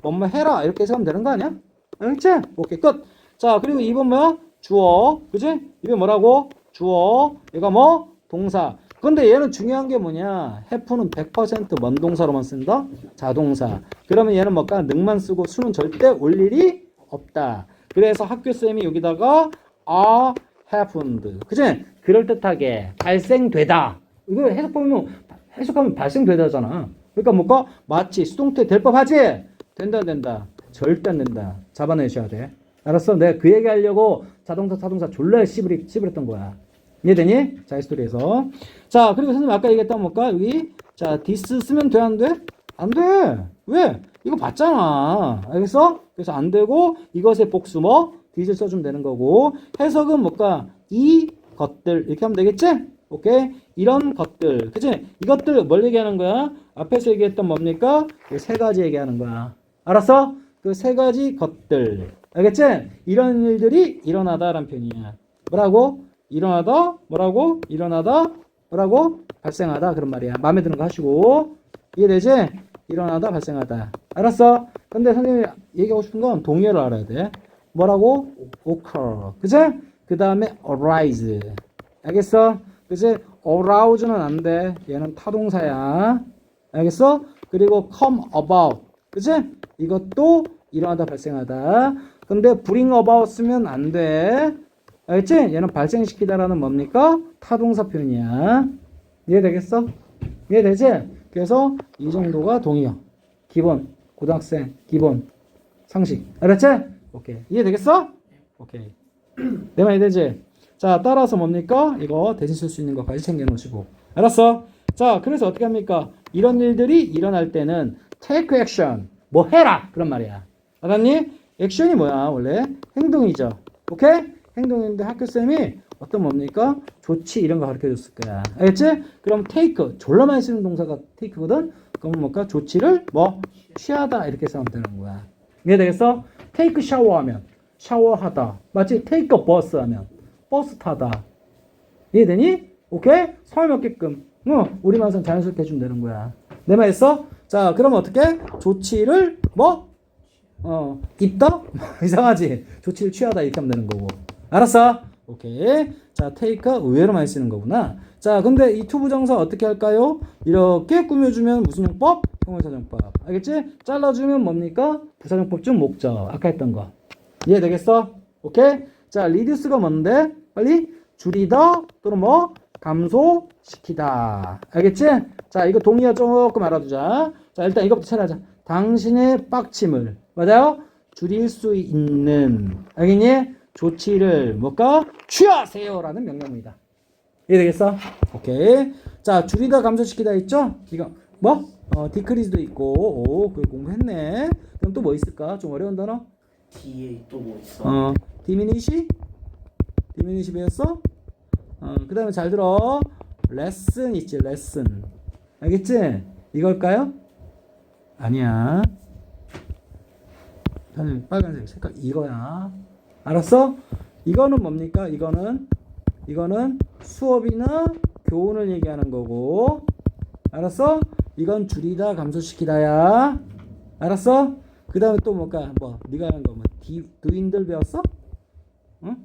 뭐뭐 해라. 이렇게 해서 하면 되는 거 아니야? 알겠지? 오케이. 끝. 자, 그리고 2번 뭐야? 주어. 그치? 2번 뭐라고? 주어. 얘가 뭐? 동사. 근데 얘는 중요한 게 뭐냐? have는 100% 뭔 동사로만 쓴다? 자동사. 그러면 얘는 뭘까? 능만 쓰고 수는 절대 올 일이 없다. 그래서 학교쌤이 여기다가 are happened. 그치? 그럴듯하게 발생되다. 이거 해석하면 발생되다잖아. 그러니까 뭘까? 마치 수동태 될 법하지? 된다. 절대 안 된다. 잡아내셔야 돼. 알았어? 내가 그 얘기 하려고 자동차 졸라 씹으랬던 거야. 이해되니? 자, 이 스토리에서. 자, 그리고 선생님 아까 얘기했던 뭘까? 여기. 자, this 쓰면 돼, 안 돼? 안 돼. 왜? 이거 봤잖아. 알겠어? 그래서 안 되고, 이것의 복수 뭐? this를 써주면 되는 거고. 해석은 뭘까? 이 것들. 이렇게 하면 되겠지? 오케이? 이런 것들. 그치? 이것들 뭘 얘기하는 거야? 앞에서 얘기했던 뭡니까? 이 세 가지 얘기하는 거야. 알았어? 그 세 가지 것들. 알겠지? 이런 일들이 일어나다라는 표현이야. 뭐라고? 일어나다, 뭐라고? 일어나다, 뭐라고? 발생하다. 그런 말이야. 마음에 드는 거 하시고. 이해되지? 일어나다, 발생하다. 알았어? 근데 선생님이 얘기하고 싶은 건 동의어를 알아야 돼. 뭐라고? occur. 그치? 그 다음에 arise. 알겠어? 그치? arouse는 안 돼. 얘는 타동사야. 알겠어? 그리고 come about. 그치? 이것도 일어나다, 발생하다. 근데 bring about 쓰면 안 돼. 알겠지? 얘는 발생시키다라는 뭡니까? 타동사 표현이야. 이해되겠어? 이해되지? 그래서 이 정도가 동의어. 기본, 고등학생, 기본, 상식. 알았지? 오케이. 이해되겠어? 오케이. 내 말 이해되지? 자, 따라서 뭡니까? 이거 대신 쓸 수 있는 것까지 챙겨놓으시고. 알았어? 자, 그래서 어떻게 합니까? 이런 일들이 일어날 때는 take action. 뭐 해라! 그런 말이야. 알았니? 액션이 뭐야? 원래 행동이죠. 오케이? 행동인데 학교쌤이 어떤 뭡니까? 조치 이런 거 가르쳐 줬을 거야. 알겠지? 그럼 take, 졸라 많이 쓰는 동사가 take거든? 그럼 뭘까? 조치를 뭐? 취하다 이렇게 쓰면 되는 거야. 이해되겠어? take shower 하면 샤워하다. 맞지? take a bus 하면 버스 타다. 이해되니? 오케이? 성을 먹게끔 우리말선 자연스럽게 해주면 되는 거야. 내 말 있어? 자, 그러면 어떻게? 조치를 뭐? 있다? 이상하지? 조치를 취하다 이렇게 하면 되는 거고. 알았어? 오케이. 자, take가 의외로 많이 쓰는 거구나. 자, 근데 이 투부정사 어떻게 할까요? 이렇게 꾸며주면 무슨 용법? 형용사정법. 알겠지? 잘라주면 뭡니까? 부사정법 중 목적. 아까 했던 거. 이해되겠어? 오케이? 자, reduce가 뭔데? 빨리 줄이다 또는 뭐? 감소시키다. 알겠지? 자, 이거 동의어 조금 알아두자. 자, 일단 이것부터 찾아자. 당신의 빡침을. 맞아요? 줄일 수 있는. 알겠니? 조치를 뭘까? 취하세요라는 명령입니다. 이해되겠어? 오케이. 자, 줄이다 감소시키다 있죠? 이거 뭐? decrease도 있고. 오, 그거 공부했네. 그럼 또 뭐 있을까? 좀 어려운 단어? 뒤에 또 뭐 있어? diminish 배웠어? 그 다음에 잘 들어. lesson 있지, lesson. 알겠지? 이걸까요? 아니야. 저는 빨간색 색깔 이거야. 알았어? 이거는 뭡니까? 이거는 수업이나 교훈을 얘기하는 거고. 알았어? 이건 줄이다 감소시키다야. 알았어? 그 다음에 또 뭘까? 뭐 네가 하는 거 뭐 do인들 배웠어? 응?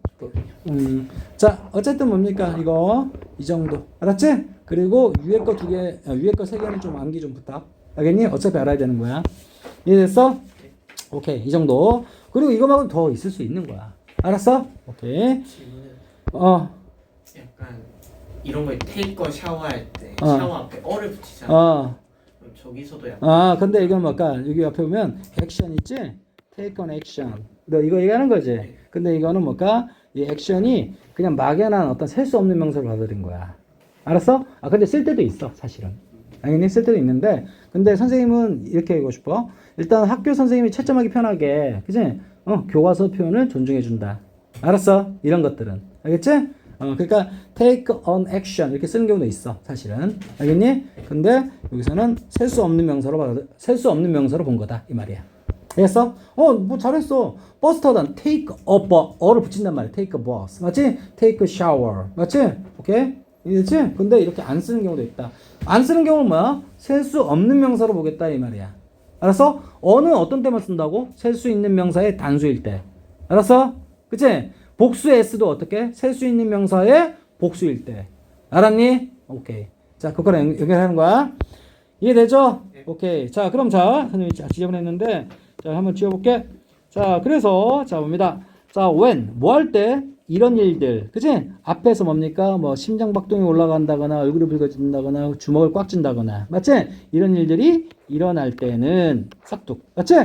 자, 어쨌든 뭡니까? 이거 이 정도. 알았지? 그리고 위에 거 두 개, 위에 거 세 개는 좀 암기 좀 부탁. 알겠니? 어차피 알아야 되는 거야. 이해됐어? 오케이. 이 정도. 그리고 이거 말고 더 있을 수 있는 거야. 알았어? 오케이. 질문은 어. 약간 이런 거에 테이크 거 샤워할 때 어. 샤워 앞에 어를 붙이잖아. 어. 그럼 저기서도 약간 아, 근데 이건 뭘까? 여기 옆에 보면 액션 있지? take an action. 너 이거 얘기하는 거지? 근데 이거는 뭘까? 이 액션이 그냥 막연한 어떤 셀 수 없는 명사로 받아들인 거야. 알았어? 아, 근데 쓸 때도 있어, 사실은. 당연히 쓸 때도 있는데, 근데 선생님은 이렇게 하고 싶어. 일단 학교 선생님이 채점하기 편하게, 그치? 교과서 표현을 존중해준다. 알았어? 이런 것들은. 알겠지? 그러니까 take an action 이렇게 쓰는 경우도 있어, 사실은. 알겠니? 근데 여기서는 셀 수 없는 명사로 본 거다, 이 말이야. 알겠어? 뭐 잘했어. 버스 타다 take a bus, 어를 붙인단 말이야. take a bus. 맞지? take a shower. 맞지? 오케이? 이해됐지? 근데 이렇게 안 쓰는 경우도 있다. 안 쓰는 경우는 뭐야? 셀 수 없는 명사로 보겠다, 이 말이야. 알았어? 어는 어떤 때만 쓴다고? 셀 수 있는 명사의 단수일 때. 알았어? 그치? 복수 s도 어떻게? 셀 수 있는 명사의 복수일 때. 알았니? 오케이. 자, 그거랑 연결하는 거야. 이해되죠? 오케이. 자, 그럼 자, 선생님이 지저분했는데, 자, 한번 지워볼게. 자, 그래서, 자, 봅니다. 자, when, 뭐 할 때? 이런 일들. 그치? 앞에서 뭡니까? 뭐, 심장박동이 올라간다거나, 얼굴이 붉어진다거나, 주먹을 꽉 쥔다거나. 맞지? 이런 일들이 일어날 때는, 싹둑. 맞지?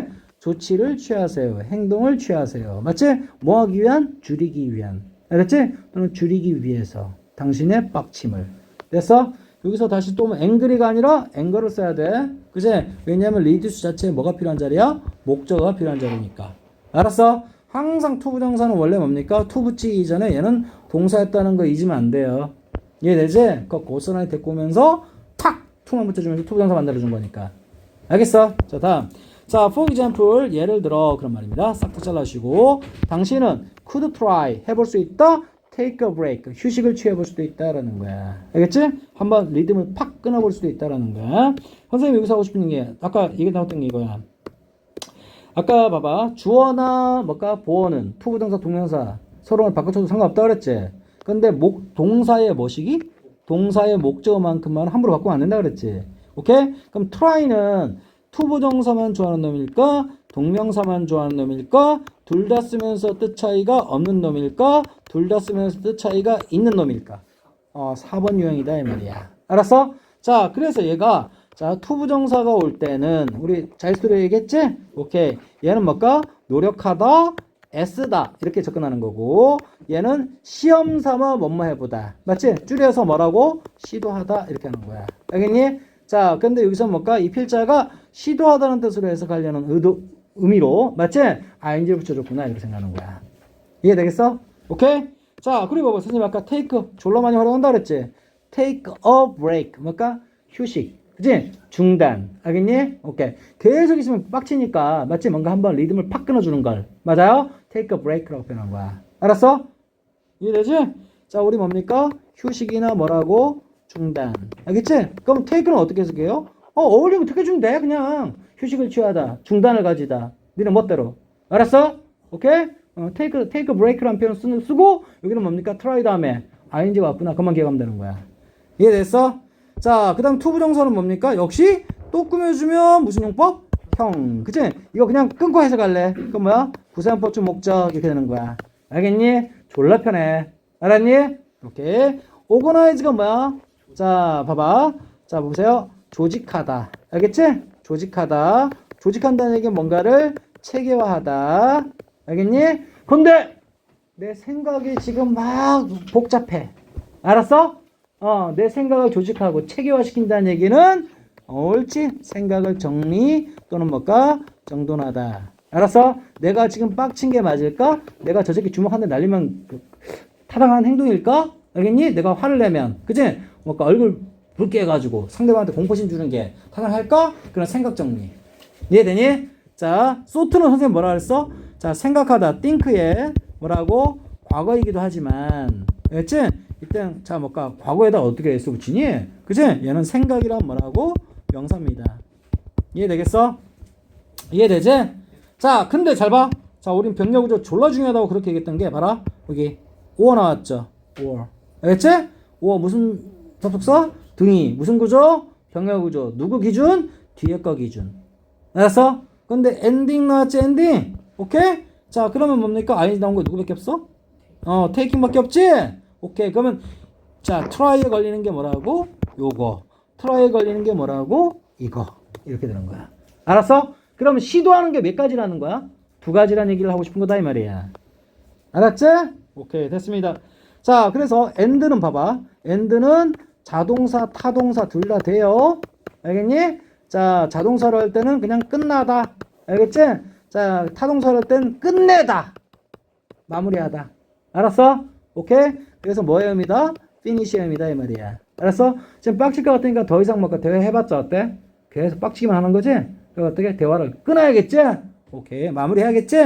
조치를 취하세요. 행동을 취하세요. 맞지? 뭐 하기 위한? 줄이기 위한. 알았지? 또는 줄이기 위해서. 당신의 빡침을. 됐어? 여기서 다시 또 앵그리가 아니라 앵거를 써야 돼. 그치? 왜냐면 리듀스 자체에 뭐가 필요한 자리야? 목적어가 필요한 자리니까. 알았어? 항상 투부정사는 원래 뭡니까? 투 붙이기 이전에 얘는 동사였다는 거 잊으면 안 돼요. 이해되지? 그 고스란히 데리고 오면서 탁! 투만 붙여주면서 투부정사 만들어준 거니까. 알겠어? 자, 다음. 자, for example, 예를 들어 그런 말입니다. 싹 다 잘라주시고 당신은 could try, 해볼 수 있다. take a break, 휴식을 취해볼 수도 있다라는 거야. 알겠지? 한번 리듬을 팍 끊어볼 수도 있다라는 거야. 선생님이 여기서 하고 싶은 게 아까 얘기 나왔던 게 이거야. 아까 봐봐. 주어나 뭐까 보어는 투부정사 동명사 서로 바꿔쳐도 상관없다 그랬지. 근데 동사의 뭐시기? 동사의 목적어만큼만 함부로 바꾸면 안 된다 그랬지. 오케이? 그럼 try는 투부정사만 좋아하는 놈일까? 동명사만 좋아하는 놈일까? 둘 다 쓰면서 뜻 차이가 없는 놈일까? 둘 다 쓰면서 뜻 차이가 있는 놈일까? 4번 유형이다 이 말이야. 알았어? 자, 그래서 얘가 자, 투부정사가 올 때는 우리 자유스토리 얘기했지? 오케이. 얘는 뭘까? 노력하다, 애쓰다 이렇게 접근하는 거고 얘는 시험 삼아 뭐뭐 해보다. 맞지? 줄여서 뭐라고? 시도하다 이렇게 하는 거야. 알겠니? 자, 근데 여기서 뭘까? 이 필자가 시도하다는 뜻으로 해석하려는 의미로 맞지? ing를 붙여줬구나 이렇게 생각하는 거야. 이해되겠어? 오케이? 자, 그리고 봐봐. 선생님 아까 take 졸라 많이 활용한다 그랬지? take a break 뭘까? 휴식. 그치? 중단. 알겠니? 오케이. 계속 있으면 빡치니까, 맞지? 뭔가 한번 리듬을 팍 끊어주는 걸. 맞아요? take a break라고 표현한 거야. 알았어? 이해되지? 자, 우리 뭡니까? 휴식이나 뭐라고? 중단. 알겠지? 그럼 take는 어떻게 해석해요? 어울리면 어떻게 해주면 돼? 그냥. 휴식을 취하다. 중단을 가지다. 니는 멋대로. 알았어? 오케이? take a break라는 표현 쓰고, 여기는 뭡니까? try 다음에 ing가 왔구나. 그만 기억하면 되는 거야. 이해됐어? 자, 그 다음 투부정사는 뭡니까? 역시 또 꾸며주면 무슨 용법? 형. 그치? 이거 그냥 끊고 해석할래. 그건 뭐야? 부사용법 중 목적 이렇게 되는 거야. 알겠니? 졸라 편해. 알았니? 오케이. organize가 뭐야? 자, 봐봐. 자, 보세요. 조직하다. 알겠지? 조직하다. 조직한다는 얘기는 뭔가를 체계화하다. 알겠니? 근데 내 생각이 지금 막 복잡해. 알았어? 내 생각을 조직하고 체계화시킨다는 얘기는 옳지. 생각을 정리 또는 뭘까? 정돈하다. 알았어? 내가 지금 빡친 게 맞을까? 내가 저 새끼 주먹 한 대 날리면 타당한 행동일까? 알겠니? 내가 화를 내면 그치? 뭔가 얼굴 붉게 해가지고 상대방한테 공포심 주는 게 타당할까? 그런 생각 정리. 이해되니? 자, 소트는 선생님 뭐라 그랬어? 자, 생각하다, think에 뭐라고? 과거이기도 하지만 알겠지? 이때 자 뭘까? 과거에다 어떻게 S 붙이니? 그치? 얘는 생각이란 뭐라고? 명사입니다. 이해되겠어? 이해되지? 자, 근데 잘 봐. 자, 우린 병렬구조 졸라 중요하다고 그렇게 얘기했던 게 봐라. 여기 or 나왔죠. or. 알겠지? or 무슨 접속사? 등이. 무슨 구조? 병렬구조. 누구 기준? 뒤에 거 기준. 알았어? 근데 엔딩 나왔지, 엔딩. 오케이? 자, 그러면 뭡니까? ing 나온 거 누구밖에 없어? taking밖에 없지? 오케이. 그러면 자, try에 걸리는 게 뭐라고? 요거. try에 걸리는 게 뭐라고? 이거. 이렇게 되는 거야. 알았어? 그러면 시도하는 게 몇 가지라는 거야? 두 가지라는 얘기를 하고 싶은 거다 이 말이야. 알았지? 오케이, 됐습니다. 자, 그래서 and는 봐봐. and는 자동사, 타동사 둘 다 돼요. 알겠니? 자, 자동사로 할 때는 그냥 끝나다. 알겠지? 자, 타동사로 할 때는 끝내다. 마무리하다. 알았어? 오케이? 그래서 뭐의 의미다? finish의 의미다 이 말이야. 알았어? 지금 빡칠 것 같으니까 더 이상 뭔가 대화 해봤자 어때? 계속 빡치기만 하는 거지? 그럼 어떻게? 대화를 끊어야겠지? 오케이. 마무리해야겠지?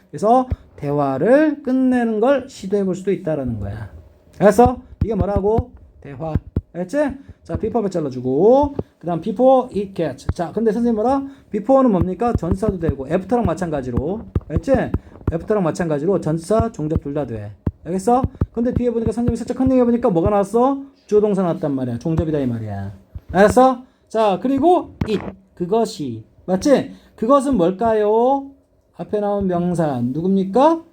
그래서 대화를 끝내는 걸 시도해 볼 수도 있다라는 거야. 알았어? 이게 뭐라고? 대화. 알겠지? 자, before를 잘라주고, 그 다음 before it gets. 자, 근데 선생님 뭐라? before는 뭡니까? 전사도 되고, after랑 마찬가지로. 알겠지? after랑 마찬가지로 전사, 종접 둘 다 돼. 알겠어? 근데 뒤에 보니까 선생님이 살짝 컨닝해 보니까 뭐가 나왔어? 주어동사 나왔단 말이야. 종접이다 이 말이야. 알았어? 자, 그리고 it. 그것이. 맞지? 그것은 뭘까요? 앞에 나온 명사. 누굽니까?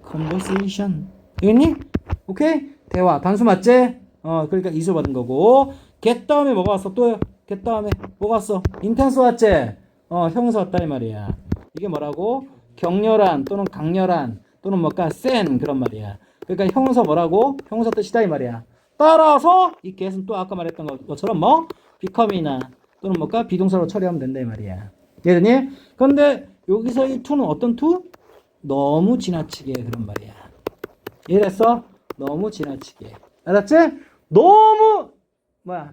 conversation. 알겠니? 오케이? 대화. 단수 맞지? 그러니까 이수 받은 거고. get 다음에 뭐가 왔어? 또 get 다음에 뭐가 왔어? intense 왔지? 형용사 왔다 이 말이야. 이게 뭐라고? 격렬한 또는 강렬한 또는 뭘까? 센 그런 말이야. 그러니까 형용사 뭐라고? 형용사 뜻이다 이 말이야. 따라서 이 get은 또 아까 말했던 것처럼 뭐? becom이나 또는 뭘까? 비동사로 처리하면 된다 이 말이야. 이해되니? 근데 여기서 이 to는 어떤 to? 너무 지나치게 그런 말이야. 이해됐어? 너무 지나치게. 알았지? 너무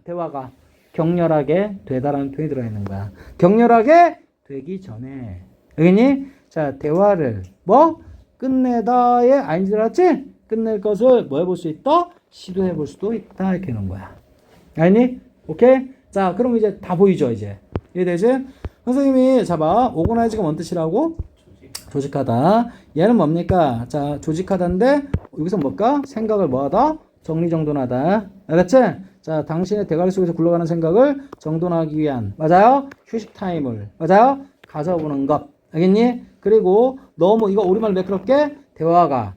대화가 격렬하게 되다라는 표현이 들어있는 거야. 격렬하게 되기 전에. 알겠니? 자, 대화를 뭐? 끝내다에 ing 들어갔지? 끝낼 것을 뭐 해볼 수 있다? 시도해 볼 수도 있다. 이렇게 하는 거야. 알겠니? 오케이? 자, 그럼 이제 다 보이죠, 이제. 이해되지? 선생님이 잡아. organize가 뭔 뜻이라고? 조직하다. 얘는 뭡니까? 자, 조직하다인데 여기서 뭘까? 생각을 뭐하다? 정리정돈하다. 알았지? 자, 당신의 대가리 속에서 굴러가는 생각을 정돈하기 위한 맞아요? 휴식 타임을 맞아요? 가져보는 것. 알겠니? 그리고 너무 이거 우리말 매끄럽게 대화가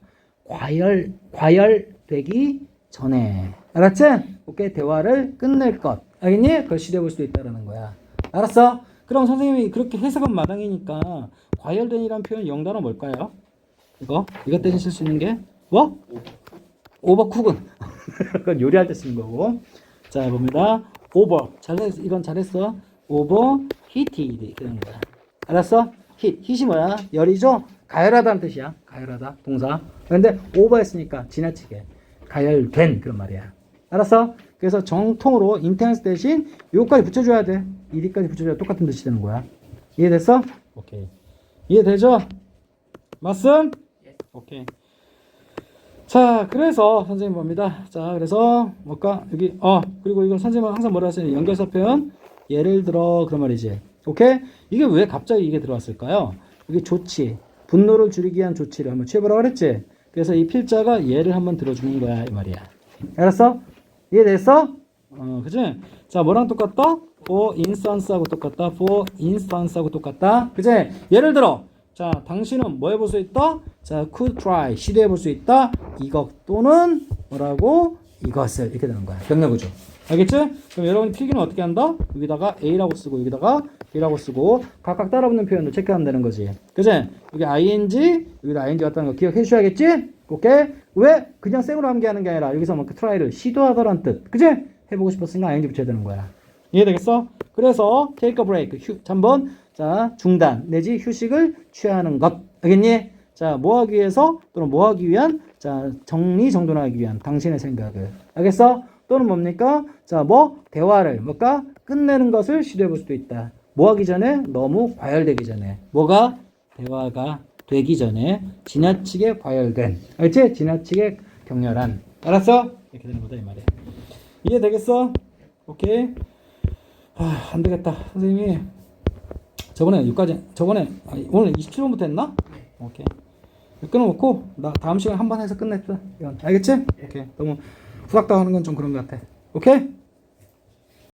과열되기 전에 알았지? 오케이, 대화를 끝낼 것. 알겠니? 그걸 시도해볼 수도 있다는 거야. 알았어? 그럼 선생님이 그렇게 해석은 마당이니까 과열된이라는 표현 영단어 뭘까요? 이거 대신 쓸 수 있는 게 뭐? 오버쿡은 그건 요리할 때 쓰는 거고. 자, 봅니다. 오버 잘했어. 이건 잘했어. 오버 히티드 그런 거야. 알았어? hit이 뭐야? 열이죠? 가열하다는 뜻이야. 가열하다 동사. 그런데 오버했으니까 지나치게 가열된 그런 말이야. 알았어? 그래서 정통으로 intense 대신 요거까지 붙여줘야 돼. ed까지 붙여줘야 똑같은 뜻이 되는 거야. 이해됐어? 오케이. 이해되죠? 맞음? 오케이. 자, 그래서 선생님 봅니다. 자, 그래서 뭘까? 여기 그리고 이거 선생님은 항상 뭐라 하시냐? 연결사 표현. 예를 들어 그런 말이지. 오케이? 이게 왜 갑자기 이게 들어왔을까요? 이게 조치. 분노를 줄이기 위한 조치를 한번 취해보라고 그랬지? 그래서 이 필자가 예를 한번 들어주는 거야, 이 말이야. 알았어? 이해됐어? 그치? 자, 뭐랑 똑같다? for instance하고 똑같다. for instance하고 똑같다. 그치? 예를 들어, 자, 당신은 뭐 해볼 수 있다? 자, could try. 시도해볼 수 있다. 이것 또는 뭐라고? 이것을. 이렇게 되는 거야. 병렬구조. 알겠지? 그럼 여러분이 필기는 어떻게 한다? 여기다가 A라고 쓰고, 여기다가 B라고 쓰고, 각각 따라붙는 표현도 체크하면 되는 거지. 그치? 여기 ing, 여기다 ing 왔다는 거 기억해 주셔야겠지? 오케이? 왜? 그냥 생으로 암기하는 게 아니라, 여기서 뭐 try를 시도하더란 뜻. 그치? 해보고 싶었으니까 ing 붙여야 되는 거야. 이해되겠어? 그래서 take a break. 한번 자, 중단 내지 휴식을 취하는 것. 알겠니? 자, 뭐 하기 위해서 또는 뭐 하기 위한 자, 정리정돈하기 위한 당신의 생각을. 알겠어? 또는 뭡니까? 자, 뭐 대화를 뭘까? 끝내는 것을 시도해 볼 수도 있다. 뭐 하기 전에? 너무 과열되기 전에. 뭐가? 대화가 되기 전에 지나치게 과열된. 알지? 지나치게 격렬한. 알았어? 이렇게 되는 거다 이 말이야. 이해되겠어? 오케이. 안 되겠다. 선생님이 저번에 오늘 27번부터 했나? 오케이. 끊어놓고 나 다음 시간에 한 번 해서 끝냈어. 알겠지? 오케이. 너무 후닥닥 하는 건 좀 그런 것 같아. 오케이?